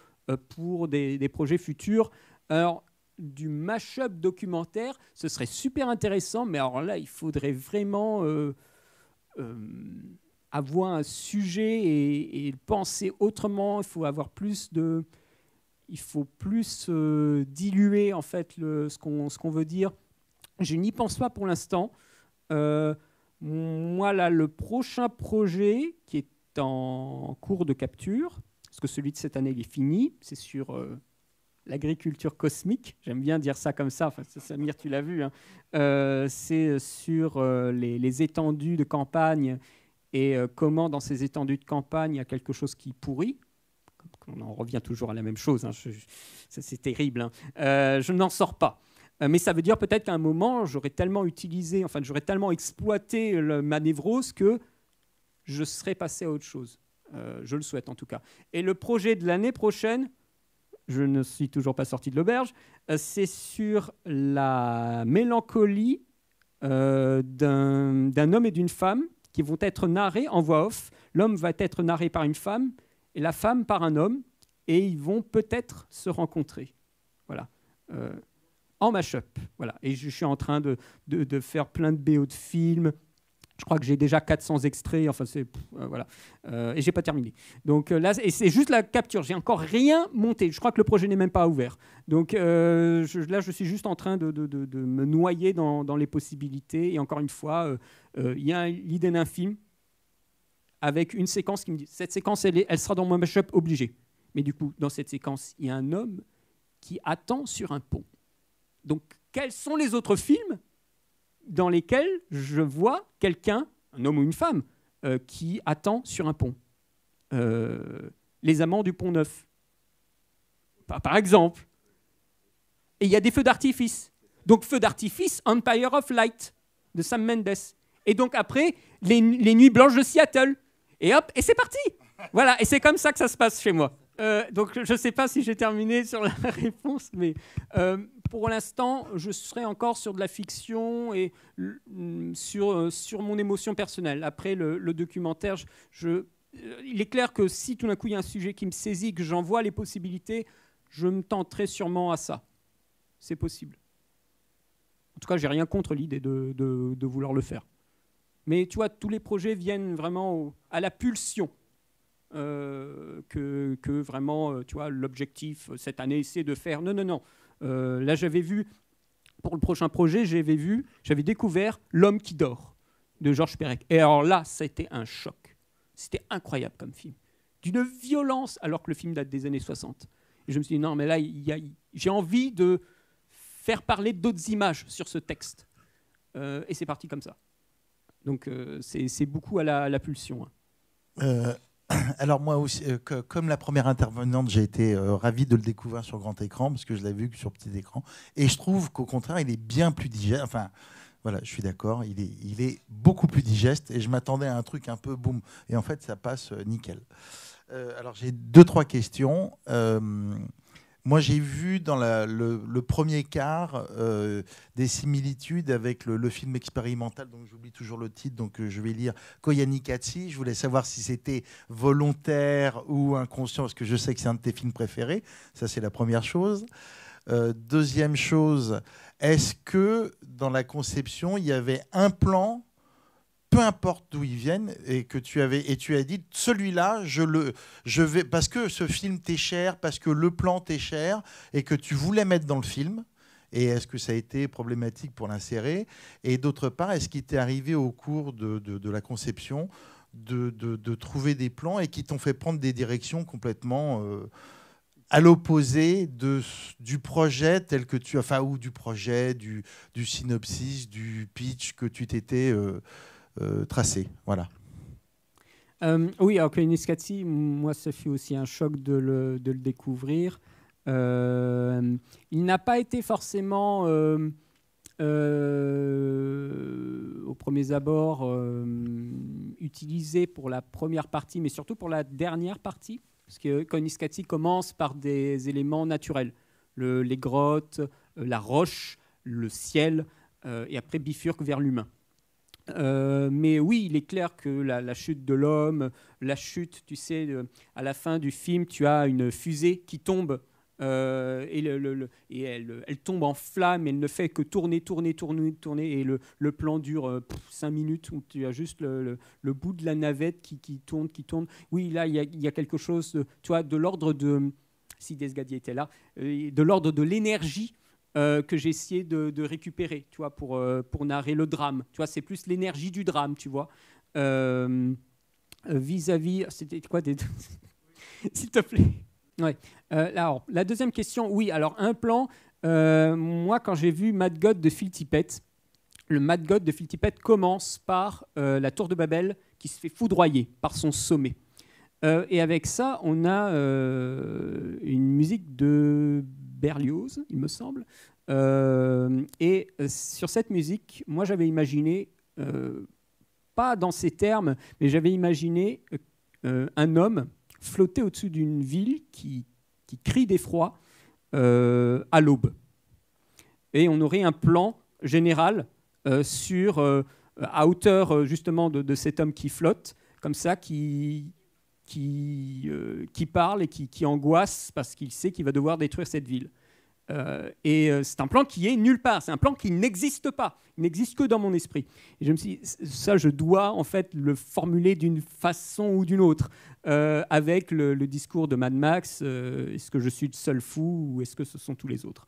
pour des projets futurs, alors, du mash-up documentaire, ce serait super intéressant, mais alors là, il faudrait vraiment avoir un sujet et penser autrement. Il faut avoir il faut plus diluer en fait ce qu'on veut dire. Je n'y pense pas pour l'instant. Moi, là, le prochain projet qui est en cours de capture, parce que celui de cette année, il est fini, c'est sur l'agriculture cosmique. J'aime bien dire ça comme ça. Enfin, Samir, tu l'as vu. Hein. C'est sur les étendues de campagne et comment, dans ces étendues de campagne, il y a quelque chose qui pourrit. On en revient toujours à la même chose. Hein. C'est terrible. Hein. Je n'en sors pas. Mais ça veut dire peut-être qu'à un moment, j'aurais tellement exploité ma névrose que je serais passé à autre chose. Je le souhaite en tout cas. Et le projet de l'année prochaine, je ne suis toujours pas sorti de l'auberge, c'est sur la mélancolie d'un homme et d'une femme qui vont être narrés en voix off. L'homme va être narré par une femme et la femme par un homme, et ils vont peut-être se rencontrer. Voilà. En mash-up. Voilà. Et je suis en train de faire plein de BO de films. Je crois que j'ai déjà 400 extraits. Enfin, voilà. Et j'ai pas terminé. Donc là, et c'est juste la capture. J'ai encore rien monté. Je crois que le projet n'est même pas ouvert. Donc là, je suis juste en train de me noyer dans les possibilités. Et encore une fois, il y a l'idée d'un film avec une séquence qui me dit cette séquence, elle sera dans mon mash-up obligé. Mais du coup, dans cette séquence, il y a un homme qui attend sur un pont. Donc, quels sont les autres films dans lesquels je vois quelqu'un, un homme ou une femme, qui attend sur un pont? Les Amants du Pont-Neuf, par exemple. Et il y a des feux d'artifice. Donc, feux d'artifice, Empire of Light, de Sam Mendes. Et donc, après, les Nuits Blanches de Seattle. Et hop, et c'est parti. Voilà, et c'est comme ça que ça se passe chez moi. Donc, je ne sais pas si j'ai terminé sur la réponse, mais pour l'instant, je serai encore sur de la fiction et sur mon émotion personnelle. Après, le documentaire, il est clair que si tout d'un coup, il y a un sujet qui me saisit, que j'en vois les possibilités, je me tenterai sûrement à ça. C'est possible. En tout cas, je n'ai rien contre l'idée de vouloir le faire. Mais tu vois, tous les projets viennent vraiment à la pulsion. Que vraiment, tu vois, l'objectif cette année, c'est de faire... Non. Là, j'avais vu, pour le prochain projet, j'avais découvert L'homme qui dort, de Georges Perec. Et alors là, c'était un choc. C'était incroyable comme film. D'une violence, alors que le film date des années 60. Et je me suis dit, non, mais là, j'ai envie de faire parler d'autres images sur ce texte. Et c'est parti comme ça. Donc, c'est beaucoup à la pulsion. Hein. Alors moi aussi, comme la première intervenante, j'ai été ravi de le découvrir sur grand écran, parce que je l'ai vu sur petit écran. Et je trouve qu'au contraire, il est bien plus digeste. Enfin, voilà, je suis d'accord, il est beaucoup plus digeste. Et je m'attendais à un truc un peu boum. Et en fait, ça passe nickel. Alors j'ai 2-3 questions. Moi, j'ai vu dans le premier quart des similitudes avec le film expérimental, donc j'oublie toujours le titre, donc je vais lire Koyaanisqatsi. Je voulais savoir si c'était volontaire ou inconscient, parce que je sais que c'est un de tes films préférés. Ça, c'est la première chose. Deuxième chose, est-ce que dans la conception, il y avait un plan peu importe d'où ils viennent, et que tu as dit celui-là, je vais parce que ce film t'est cher, parce que le plan t'est cher, et que tu voulais mettre dans le film. Et est-ce que ça a été problématique pour l'insérer? Et d'autre part, est-ce qu'il t'est arrivé au cours de la conception de trouver des plans et qui t'ont fait prendre des directions complètement à l'opposé du projet tel que tu as, enfin, ou du projet, du synopsis, du pitch que tu t'étais tracé. Voilà. Oui, alors Koyaanisqatsi, moi, ça fut aussi un choc de le découvrir. Il n'a pas été forcément, au premier abord, utilisé pour la première partie, mais surtout pour la dernière partie, parce que Koyaanisqatsi commence par des éléments naturels, les grottes, la roche, le ciel, et après bifurque vers l'humain. Mais oui, il est clair que la chute de l'homme, la chute, tu sais, à la fin du film, tu as une fusée qui tombe et elle tombe en flammes, elle ne fait que tourner, et le plan dure 5 minutes, où tu as juste le bout de la navette qui tourne. Oui, là, il y a quelque chose, tu vois, de l'ordre de, si Desgadier était là, de l'ordre de l'énergie que j'ai essayé de récupérer, tu vois, pour narrer le drame. Tu vois, c'est plus l'énergie du drame, tu vois. Vis-à-vis... C'était quoi s'il te plaît. Ouais. Alors, la deuxième question, oui, alors un plan, moi, quand j'ai vu Mad God de Phil Tippett, le Mad God de Phil Tippett commence par la tour de Babel qui se fait foudroyer par son sommet. Et avec ça, on a une musique de Berlioz, il me semble. Et sur cette musique, moi, j'avais imaginé, pas dans ces termes, mais j'avais imaginé un homme flotter au-dessus d'une ville qui crie d'effroi à l'aube. Et on aurait un plan général à hauteur justement de cet homme qui flotte, comme ça, qui parle et qui angoisse parce qu'il sait qu'il va devoir détruire cette ville. C'est un plan qui est nulle part, c'est un plan qui n'existe pas, il n'existe que dans mon esprit. Et je me suis dit, ça, je dois en fait le formuler d'une façon ou d'une autre, avec le discours de Mad Max, est-ce que je suis le seul fou ou est-ce que ce sont tous les autres?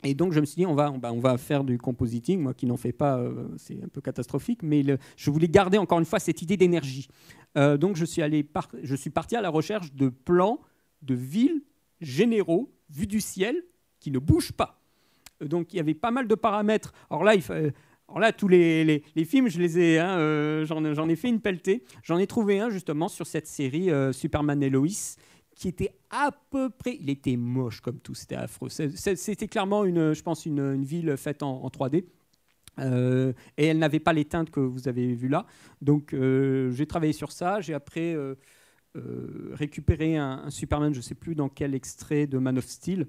Et donc je me suis dit, on va faire du compositing, moi qui n'en fais pas, c'est un peu catastrophique, mais je voulais garder encore une fois cette idée d'énergie. Donc je suis parti à la recherche de plans de villes généraux vus du ciel qui ne bougent pas. Donc il y avait pas mal de paramètres. Alors là, tous les films, je les ai, j'en ai fait une pelletée. J'en ai trouvé un justement sur cette série Superman et Lois, qui était à peu près... Il était moche comme tout, c'était affreux. C'était clairement, je pense, une ville faite en 3D. Et elle n'avait pas les teintes que vous avez vues là. Donc j'ai travaillé sur ça. J'ai après récupéré un Superman, je ne sais plus dans quel extrait de Man of Steel,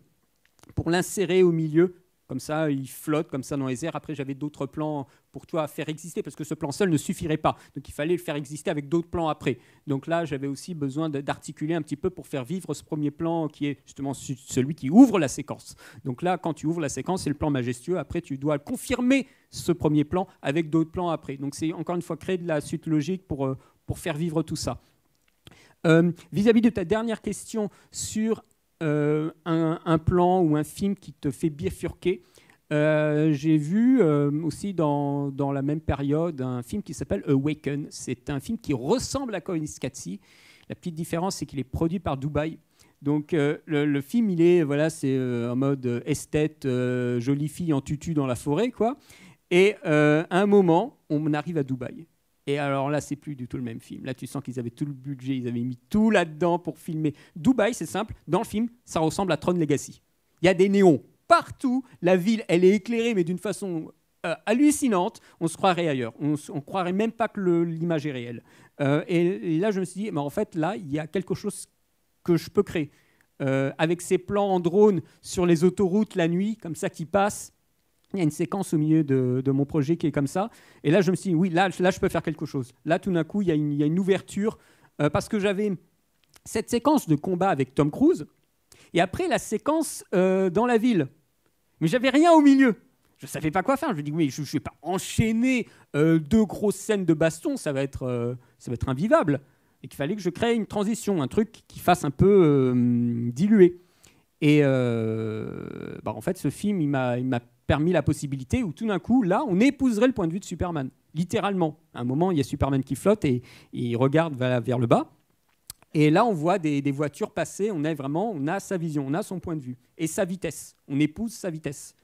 pour l'insérer au milieu. Comme ça, il flotte comme ça dans les airs. Après, j'avais d'autres plans pour toi à faire exister, parce que ce plan seul ne suffirait pas. Donc, il fallait le faire exister avec d'autres plans après. Donc là, j'avais aussi besoin d'articuler un petit peu pour faire vivre ce premier plan qui est justement celui qui ouvre la séquence. Donc là, quand tu ouvres la séquence, c'est le plan majestueux. Après, tu dois confirmer ce premier plan avec d'autres plans après. Donc, c'est encore une fois créer de la suite logique pour faire vivre tout ça. Vis-à-vis de ta dernière question sur un plan ou un film qui te fait bifurquer, j'ai vu aussi dans la même période un film qui s'appelle Awaken. C'est un film qui ressemble à Koyaanisqatsi. La petite différence, c'est qu'il est produit par Dubaï. Donc le film, c'est en mode esthète, jolie fille en tutu dans la forêt, quoi. Et à un moment, on arrive à Dubaï. Et alors là, c'est plus du tout le même film. Là, tu sens qu'ils avaient tout le budget, ils avaient mis tout là-dedans pour filmer. Dubaï, c'est simple. Dans le film, ça ressemble à Tron Legacy. Il y a des néons partout. La ville, elle est éclairée, mais d'une façon hallucinante. On se croirait ailleurs. On croirait même pas que l'image est réelle. Et là, je me suis dit, mais en fait, là, il y a quelque chose que je peux créer. Avec ces plans en drone sur les autoroutes la nuit, comme ça, qui passent. Il y a une séquence au milieu de mon projet qui est comme ça. Et là, je me suis dit, oui, là je peux faire quelque chose. Là, tout d'un coup, il y a une ouverture. Parce que j'avais cette séquence de combat avec Tom Cruise. Et après, la séquence dans la ville. Mais j'avais rien au milieu. Je ne savais pas quoi faire. Je me dis, oui, je ne vais pas enchaîner 2 grosses scènes de baston, ça va être invivable. Et qu'il fallait que je crée une transition, un truc qui fasse un peu diluer. Et en fait, ce film, il m'a permis la possibilité où tout d'un coup, là, on épouserait le point de vue de Superman. Littéralement. À un moment, il y a Superman qui flotte et il regarde vers le bas. Et là, on voit des voitures passer. On a sa vision, on a son point de vue. Et sa vitesse. On épouse sa vitesse.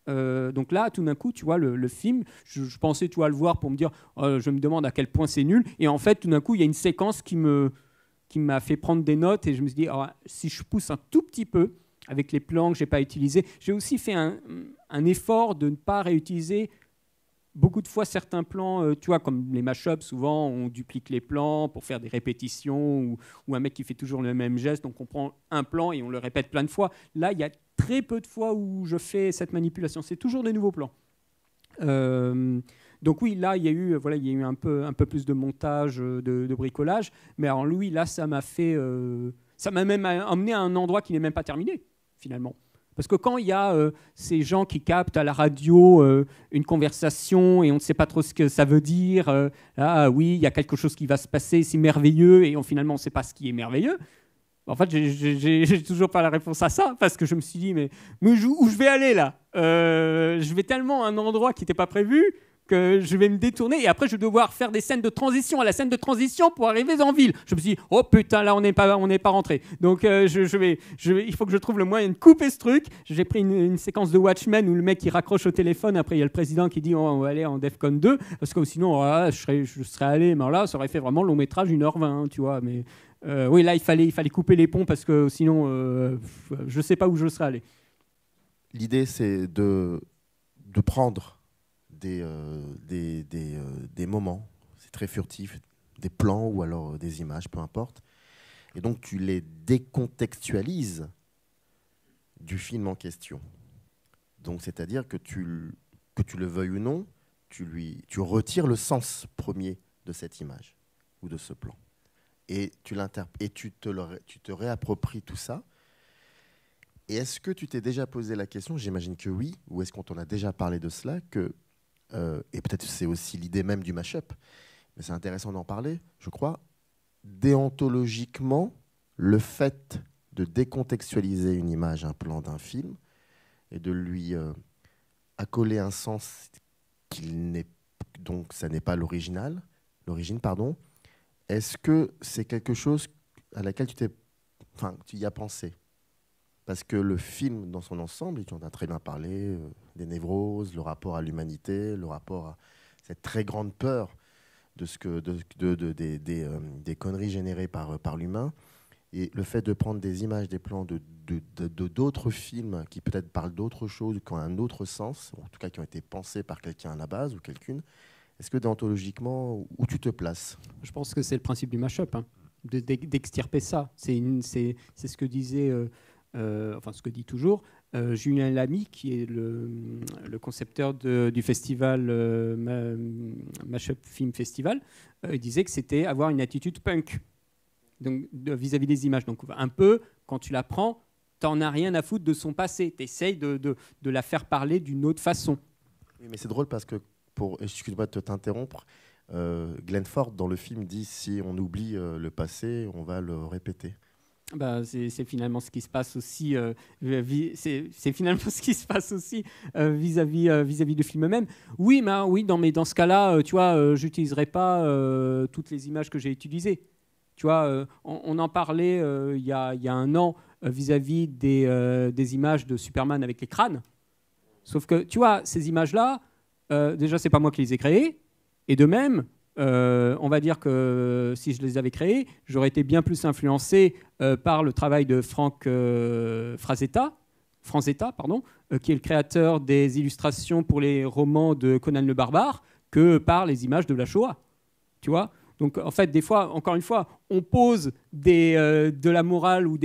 Donc là, tout d'un coup, tu vois, le film, je pensais, tu vois, le voir pour me dire, je me demande à quel point c'est nul. Et en fait, tout d'un coup, il y a une séquence qui m'a fait prendre des notes. Et je me suis dit, si je pousse un tout petit peu, avec les plans que je n'ai pas utilisés, j'ai aussi fait un effort de ne pas réutiliser beaucoup de fois certains plans, tu vois, comme les mash-ups, souvent on duplique les plans pour faire des répétitions ou un mec qui fait toujours le même geste, donc on prend un plan et on le répète plein de fois. Là, il y a très peu de fois où je fais cette manipulation, c'est toujours des nouveaux plans. Donc oui, là, il y a eu un peu plus de montage, de bricolage, mais alors lui, là, ça m'a même emmené à un endroit qui n'est même pas terminé, finalement. Parce que quand il y a ces gens qui captent à la radio une conversation et on ne sait pas trop ce que ça veut dire, oui, il y a quelque chose qui va se passer, c'est merveilleux, et finalement, on ne sait pas ce qui est merveilleux. En fait, j'ai toujours pas la réponse à ça, parce que je me suis dit, mais où je vais aller là je vais tellement à un endroit qui n'était pas prévu que je vais me détourner et après je vais devoir faire des scènes de transition à la scène de transition pour arriver en ville. Je me suis dit, oh putain, là on n'est pas rentré. Donc il faut que je trouve le moyen de couper ce truc. J'ai pris une séquence de Watchmen où le mec il raccroche au téléphone, après il y a le président qui dit, on va aller en Defcon 2, parce que sinon je serais allé, mais là ça aurait fait vraiment long métrage 1h20, tu vois. Mais oui, là il fallait couper les ponts parce que sinon je sais pas où je serais allé. L'idée c'est de prendre des moments, c'est très furtif, des plans ou alors des images, peu importe. Et donc tu les décontextualises du film en question. Donc c'est-à-dire que tu le veuilles ou non, tu retires le sens premier de cette image ou de ce plan. Et tu te réappropries tout ça. Et est-ce que tu t'es déjà posé la question, j'imagine que oui, ou est-ce qu'on t'en a déjà parlé de cela, et peut-être c'est aussi l'idée même du mash-up, mais c'est intéressant d'en parler, je crois, déontologiquement, le fait de décontextualiser une image, un plan d'un film, et de lui accoler un sens donc ça n'est pas l'origine, est-ce que c'est quelque chose à laquelle tu y as pensé? Parce que le film, dans son ensemble, tu en as très bien parlé, des névroses, le rapport à l'humanité, le rapport à cette très grande peur des conneries générées par l'humain. Et le fait de prendre des images, des plans d'autres films qui peut-être parlent d'autres choses, qui ont un autre sens, en tout cas qui ont été pensés par quelqu'un à la base ou quelqu'une, est-ce que déontologiquement, où tu te places? Je pense que c'est le principe du mash-up, hein, d'extirper ça. C'est ce que disait... ce que dit toujours Julien Lamy, qui est le concepteur du festival Mashup Film Festival, il disait que c'était avoir une attitude punk donc, vis-à-vis des images. Donc un peu, quand tu la prends, t'en as rien à foutre de son passé. Tu essayes de la faire parler d'une autre façon. Oui, mais c'est drôle parce que, excuse-moi de t'interrompre, Glenn Ford, dans le film, dit si on oublie le passé, on va le répéter. C'est finalement ce qui se passe aussi vis-à-vis du film même. Oui, mais dans ce cas-là, tu vois, j'utiliserai pas toutes les images que j'ai utilisées. Tu vois, on en parlait il y a un an vis-à-vis des images de Superman avec les crânes. Sauf que, tu vois, ces images-là, déjà, c'est pas moi qui les ai créées, et de même. On va dire que si je les avais créés, j'aurais été bien plus influencé par le travail de Frank Frazetta, qui est le créateur des illustrations pour les romans de Conan le Barbare, que par les images de la Shoah. Tu vois ? Donc, en fait, des fois, encore une fois, on pose de la morale ou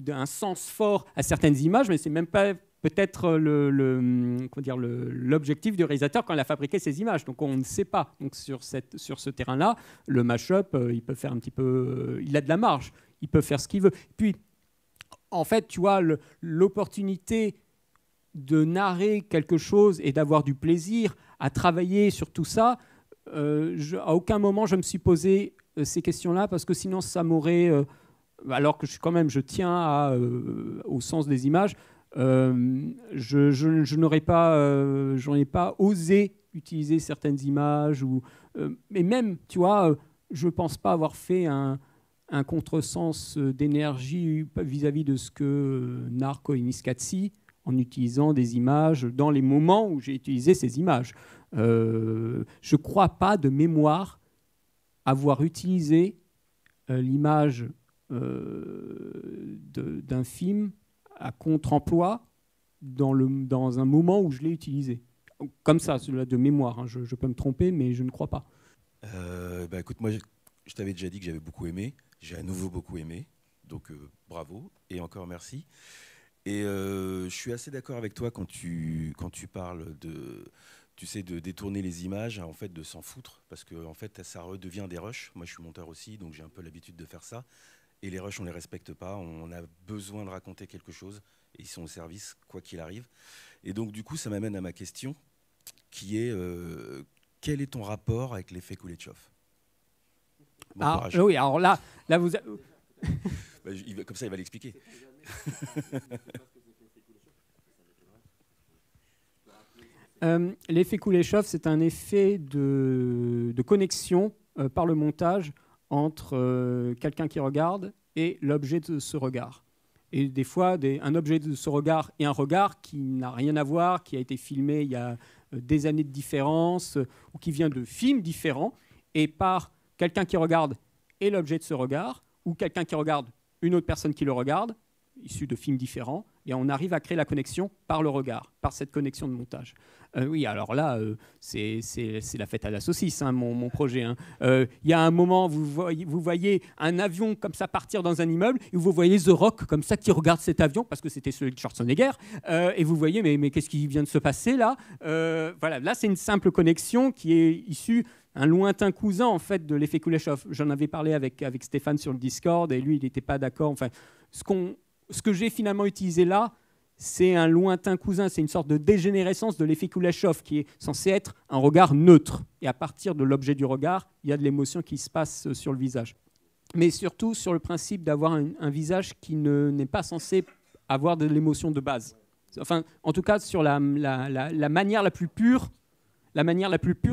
d'un sens fort à certaines images, mais c'est même pas peut-être l'objectif du réalisateur quand il a fabriqué ces images. Donc on ne sait pas. Donc sur ce terrain-là, le mash-up, il peut faire un petit peu... il a de la marge. Il peut faire ce qu'il veut. Puis, en fait, tu vois, l'opportunité de narrer quelque chose et d'avoir du plaisir à travailler sur tout ça, à aucun moment je me suis posé ces questions-là, parce que sinon ça m'aurait, alors que je tiens au sens des images, je n'aurais pas osé utiliser certaines images, mais même, tu vois, je ne pense pas avoir fait un contresens d'énergie vis-à-vis de ce que narre Koinis Katsi, en utilisant des images dans les moments où j'ai utilisé ces images. Je ne crois pas de mémoire avoir utilisé l'image d'un film à contre-emploi dans un moment où je l'ai utilisé. Comme ça, de mémoire, hein. Je peux me tromper, mais je ne crois pas. Écoute, moi, je t'avais déjà dit que j'avais beaucoup aimé. J'ai à nouveau beaucoup aimé. Donc, bravo. Et encore merci. Et je suis assez d'accord avec toi quand tu parles de détourner les images, en fait, de s'en foutre. Parce que, en fait, ça redevient des rushs. Moi, je suis monteur aussi, donc j'ai un peu l'habitude de faire ça. Et les rushs, on ne les respecte pas. On a besoin de raconter quelque chose. Et ils sont au service, quoi qu'il arrive. Et donc, du coup, ça m'amène à ma question, qui est quel est ton rapport avec l'effet Kuleshov? Bon courage. Oui, alors là vous... Comme ça, il va l'expliquer. L'effet Kuleshov, c'est un effet de connexion par le montage entre quelqu'un qui regarde et l'objet de ce regard. Et des fois, un objet de ce regard et un regard qui n'a rien à voir, qui a été filmé il y a des années de différence, ou qui vient de films différents, et par quelqu'un qui regarde et l'objet de ce regard, ou quelqu'un qui regarde une autre personne qui le regarde, issu de films différents, et on arrive à créer la connexion par le regard, par cette connexion de montage. Oui, alors là, c'est la fête à la saucisse, hein, mon projet. Hein. Y a un moment, vous voyez un avion comme ça partir dans un immeuble, et vous voyez The Rock comme ça qui regarde cet avion, parce que c'était celui de Schwarzenegger, et vous voyez, mais qu'est-ce qui vient de se passer là? Voilà, là, c'est une simple connexion qui est issue un lointain cousin en fait de l'effet Kuleshov. J'en avais parlé avec Stéphane sur le Discord, et lui, il n'était pas d'accord. Enfin, ce que j'ai finalement utilisé là, c'est un lointain cousin, c'est une sorte de dégénérescence de l'effet Kuleshov qui est censé être un regard neutre. Et à partir de l'objet du regard, il y a de l'émotion qui se passe sur le visage. Mais surtout sur le principe d'avoir un visage qui n'est pas censé avoir de l'émotion de base. Enfin, en tout cas, sur la manière la plus pure,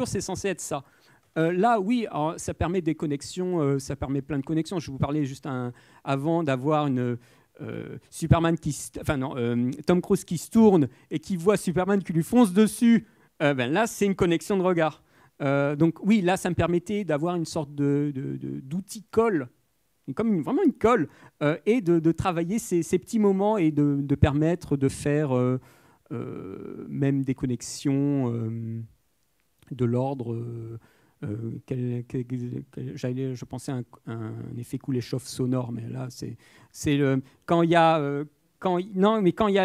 c'est censé être ça. Là, oui, alors, ça permet des connexions, ça permet plein de connexions. Je vous parlais juste avant d'avoir une... Tom Cruise qui se tourne et qui voit Superman qui lui fonce dessus, là c'est une connexion de regard. Donc oui, là ça me permettait d'avoir une sorte d'outil colle, comme vraiment une colle, et de travailler ces petits moments et de permettre de faire même des connexions de l'ordre... je pensais à un effet Kuleshov sonore, mais là c'est quand il y a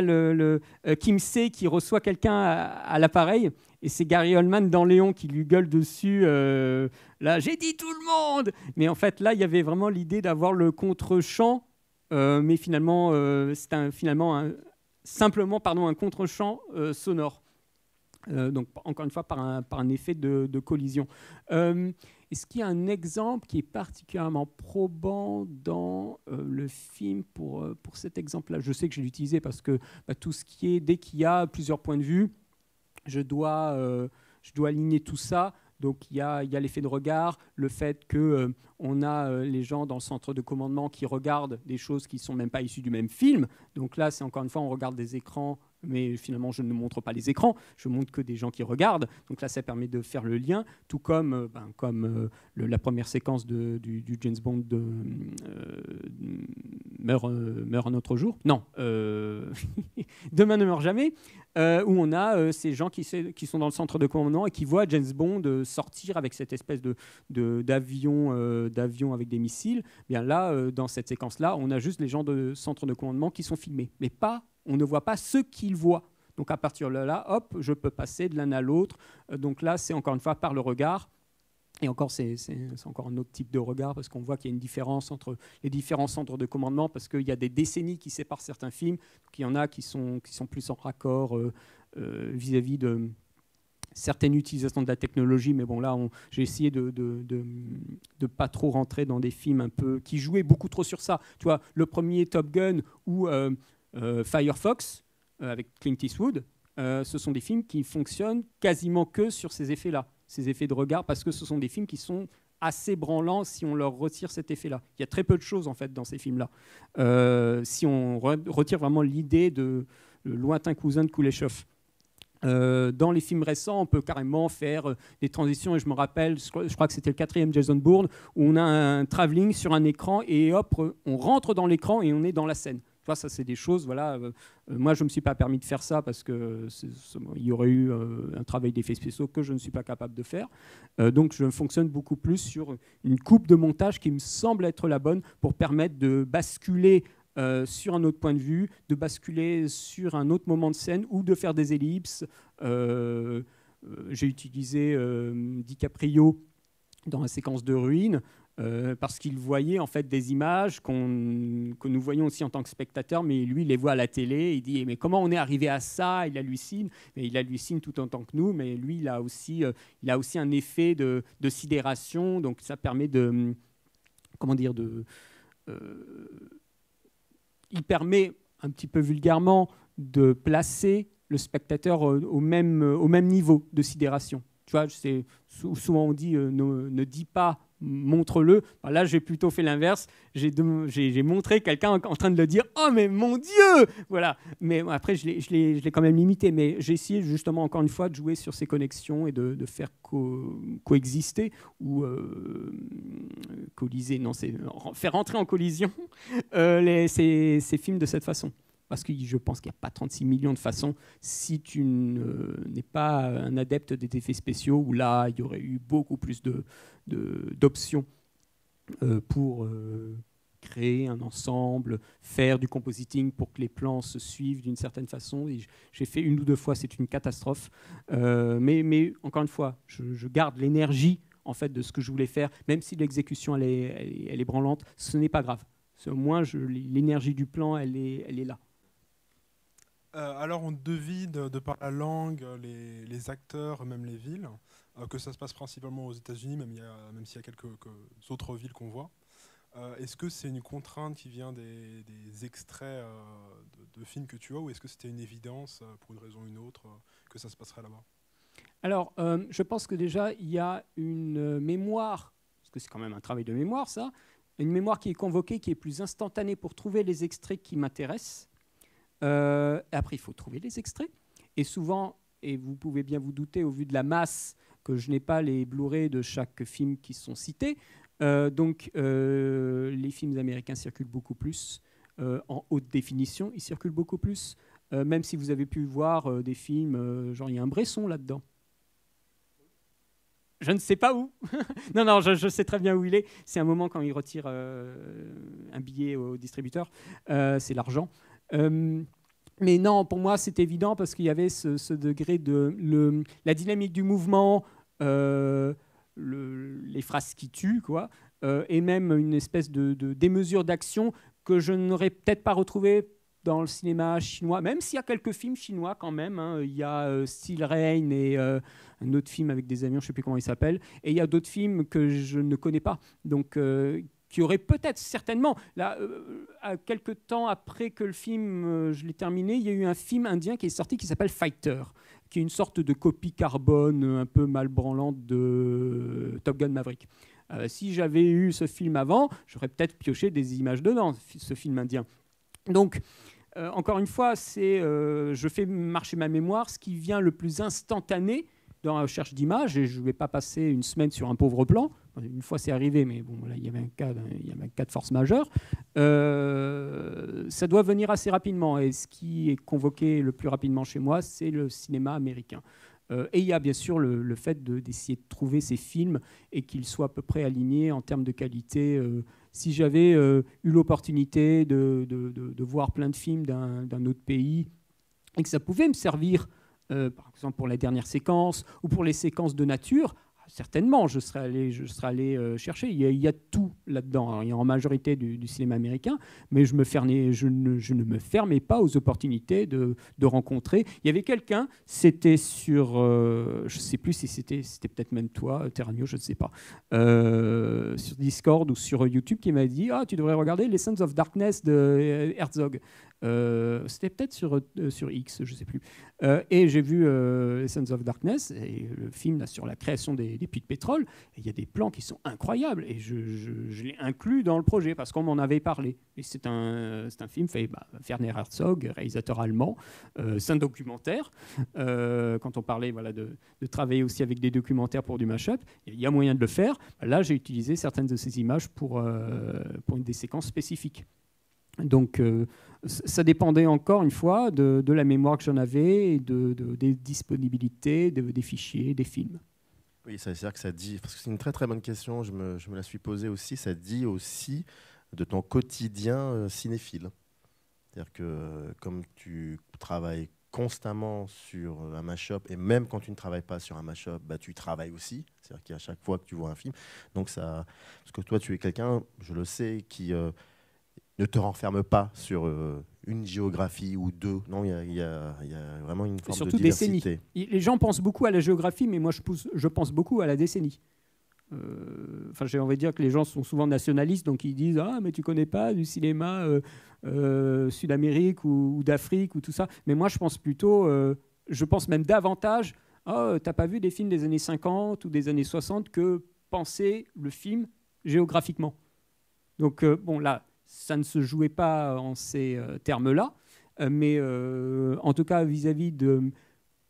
le Kim Se qui reçoit quelqu'un à l'appareil, et c'est Gary Oldman dans Léon qui lui gueule dessus, là j'ai dit tout le monde, mais en fait là il y avait vraiment l'idée d'avoir le contre-champ, mais finalement c'est simplement un contre-champ sonore. Donc, encore une fois, par un effet de collision. Est-ce qu'il y a un exemple qui est particulièrement probant dans le film pour cet exemple-là? Je sais que je l'ai utilisé parce que tout ce qui est, dès qu'il y a plusieurs points de vue, je dois aligner tout ça. Donc il y a l'effet de regard, le fait qu'on a les gens dans le centre de commandement qui regardent des choses qui ne sont même pas issues du même film. Donc là, c'est encore une fois, on regarde des écrans, mais finalement, je ne montre pas les écrans, je montre que des gens qui regardent. Donc là, ça permet de faire le lien, tout comme la première séquence du James Bond de Meurt un autre jour. Non, Demain ne meurt jamais, où on a ces gens qui sont dans le centre de commandement et qui voient James Bond sortir avec cette espèce d'avion avec des missiles. Bien là, dans cette séquence-là, on a juste les gens de centre de commandement qui sont filmés, mais on ne voit pas ce qu'ils voient. Donc à partir de là, hop, je peux passer de l'un à l'autre. Donc là, c'est encore une fois par le regard. Et encore, c'est encore un autre type de regard, parce qu'on voit qu'il y a une différence entre les différents centres de commandement, parce qu'il y a des décennies qui séparent certains films. Donc, il y en a qui sont plus en raccord vis-à-vis de certaines utilisations de la technologie. Mais bon, là, j'ai essayé de pas trop rentrer dans des films un peu qui jouaient beaucoup trop sur ça. Tu vois, le premier Top Gun ou Firefox avec Clint Eastwood, ce sont des films qui fonctionnent quasiment que sur ces effets-là, ces effets de regard, parce que ce sont des films qui sont assez branlants si on leur retire cet effet-là. Il y a très peu de choses en fait dans ces films-là. Si on retire vraiment l'idée de le lointain cousin de Kuleshov. Dans les films récents, on peut carrément faire des transitions, et je me rappelle, je crois que c'était le 4e Jason Bourne, où on a un travelling sur un écran et hop, on rentre dans l'écran et on est dans la scène. Tu vois, ça c'est des choses, voilà. Moi, je ne me suis pas permis de faire ça parce qu'il y aurait eu un travail d'effets spéciaux que je ne suis pas capable de faire. Donc, je fonctionne beaucoup plus sur une coupe de montage qui me semble être la bonne pour permettre de basculer sur un autre point de vue, de basculer sur un autre moment de scène ou de faire des ellipses. J'ai utilisé DiCaprio dans la séquence de ruines parce qu'il voyait en fait des images que nous voyons aussi en tant que spectateurs, mais lui il les voit à la télé, il dit mais comment on est arrivé à ça, il hallucine, mais il hallucine tout en tant que nous, mais lui il a aussi un effet de sidération, donc ça permet de il permet, un petit peu vulgairement, de placer le spectateur au même niveau de sidération. Tu vois, souvent on dit ne dis pas, montre-le. Alors là, j'ai plutôt fait l'inverse. J'ai montré quelqu'un en train de le dire. Oh, mais mon Dieu! Voilà. Mais après, je l'ai quand même limité. Mais j'ai essayé justement, encore une fois, de jouer sur ces connexions et de faire coexister ou colliser. Non, c'est faire entrer en collision ces films de cette façon. Parce que je pense qu'il n'y a pas 36 millions de façons si tu n'es pas un adepte des effets spéciaux, où là, il y aurait eu beaucoup plus d'options pour créer un ensemble, faire du compositing pour que les plans se suivent d'une certaine façon. Et j'ai fait 1 ou 2 fois, c'est une catastrophe. Mais encore une fois, je garde l'énergie en fait, de ce que je voulais faire, même si l'exécution elle est branlante, ce n'est pas grave. Au moins, l'énergie du plan, elle est là. Alors on devine de par la langue, les acteurs, même les villes, que ça se passe principalement aux États-Unis, même s'il y a quelques autres villes qu'on voit. Est-ce que c'est une contrainte qui vient des extraits de films que tu as, ou est-ce que c'était une évidence, pour une raison ou une autre, que ça se passerait là-bas ? Alors, je pense que déjà, il y a une mémoire, parce que c'est quand même un travail de mémoire, ça, une mémoire qui est convoquée, qui est plus instantanée pour trouver les extraits qui m'intéressent. Après, il faut trouver les extraits. Et souvent, et vous pouvez bien vous douter au vu de la masse, que je n'ai pas les Blu-ray de chaque film qui sont cités. Donc, les films américains circulent beaucoup plus. En haute définition, ils circulent beaucoup plus. Même si vous avez pu voir des films, genre il y a un Bresson là-dedans. Je ne sais pas où. non, je sais très bien où il est. C'est un moment quand il retire un billet au distributeur. C'est l'argent. Mais non, pour moi, c'est évident parce qu'il y avait ce degré de la dynamique du mouvement, les phrases qui tuent, quoi, et même une espèce de démesure d'action que je n'aurais peut-être pas retrouvé dans le cinéma chinois, même s'il y a quelques films chinois quand même. Hein. Il y a Steel Rain et un autre film avec des avions, je ne sais plus comment il s'appelle, et il y a d'autres films que je ne connais pas. Donc, qui aurait peut-être, certainement, là, quelques temps après que le film, je l'ai terminé, il y a eu un film indien qui est sorti qui s'appelle Fighter, qui est une sorte de copie carbone un peu mal branlante de Top Gun Maverick. Si j'avais eu ce film avant, j'aurais peut-être pioché des images dedans, ce film indien. Donc, encore une fois, je fais marcher ma mémoire, ce qui vient le plus instantané dans la recherche d'images, et je ne vais pas passer une semaine sur un pauvre plan. Une fois, c'est arrivé, mais bon, là, il y avait un cas de force majeure. Ça doit venir assez rapidement, et ce qui est convoqué le plus rapidement chez moi, c'est le cinéma américain. Et il y a bien sûr le fait d'essayer de trouver ces films et qu'ils soient à peu près alignés en termes de qualité. Si j'avais eu l'opportunité de voir plein de films d'un autre pays et que ça pouvait me servir, par exemple pour la dernière séquence ou pour les séquences de nature, certainement, je serais allé chercher. Il y a tout là-dedans. Alors, il y a en majorité du cinéma américain, mais je ne me fermais pas aux opportunités de rencontrer. Il y avait quelqu'un, c'était sur, je ne sais plus si c'était peut-être même toi, Terranio, je ne sais pas, sur Discord ou sur YouTube, qui m'a dit « Ah, tu devrais regarder Les Sons of Darkness de Herzog ». C'était peut-être sur X, je ne sais plus. Et j'ai vu Les Sons of Darkness, et le film là, sur la création des puits de pétrole. Il y a des plans qui sont incroyables, et je l'ai inclus dans le projet parce qu'on m'en avait parlé. Et c'est un film fait Werner Herzog, réalisateur allemand. C'est un documentaire. Quand on parlait de travailler aussi avec des documentaires pour du mash-up, il y a moyen de le faire. Là, j'ai utilisé certaines de ces images pour des séquences spécifiques. Donc, ça dépendait encore une fois de la mémoire que j'en avais et des disponibilités, des fichiers, des films. Oui, c'est-à-dire que ça dit, parce que c'est une très très bonne question, je me la suis posée aussi, ça dit aussi de ton quotidien cinéphile. C'est-à-dire que comme tu travailles constamment sur un mash-up, et même quand tu ne travailles pas sur un mash-up, tu travailles aussi, c'est-à-dire qu'à chaque fois que tu vois un film, donc ça, parce que toi tu es quelqu'un, je le sais, qui ne te renferme pas sur une géographie ou deux. Non, il y a vraiment une forme de diversité. Décennies. Les gens pensent beaucoup à la géographie, mais moi, je pense beaucoup à la décennie. J'ai envie de dire que les gens sont souvent nationalistes, donc ils disent « Ah, mais tu connais pas du cinéma Sud-Amérique ou d'Afrique ou tout ça. » Mais moi, je pense plutôt, je pense même davantage « Oh, t'as pas vu des films des années 50 ou des années 60 que penser le film géographiquement. » Donc, là, ça ne se jouait pas en ces termes-là, mais en tout cas vis-à-vis de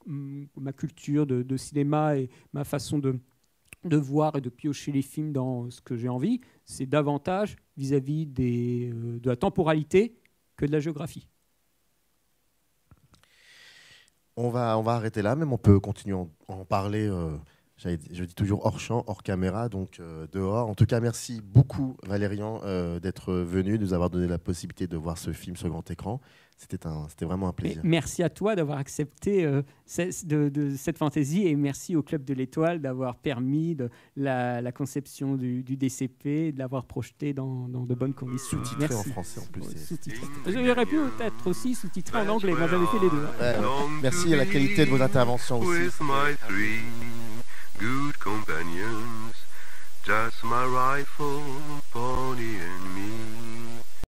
ma culture de cinéma et ma façon de voir et de piocher les films dans ce que j'ai envie, c'est davantage vis-à-vis de la temporalité que de la géographie. On va arrêter là, même on peut continuer à en parler. Je dis toujours hors champ, hors caméra, donc dehors. En tout cas, merci beaucoup Valérian d'être venu, de nous avoir donné la possibilité de voir ce film sur grand écran. C'était vraiment un plaisir. Et merci à toi d'avoir accepté cette fantaisie, et merci au Club de l'Étoile d'avoir permis la conception du DCP, de l'avoir projeté dans de bonnes conditions. Sous-titré en français en plus. J'aurais pu être aussi sous-titré en anglais, moi j'avais fait les deux. Merci à la qualité de vos interventions aussi. Good companions, just my rifle, pony and me.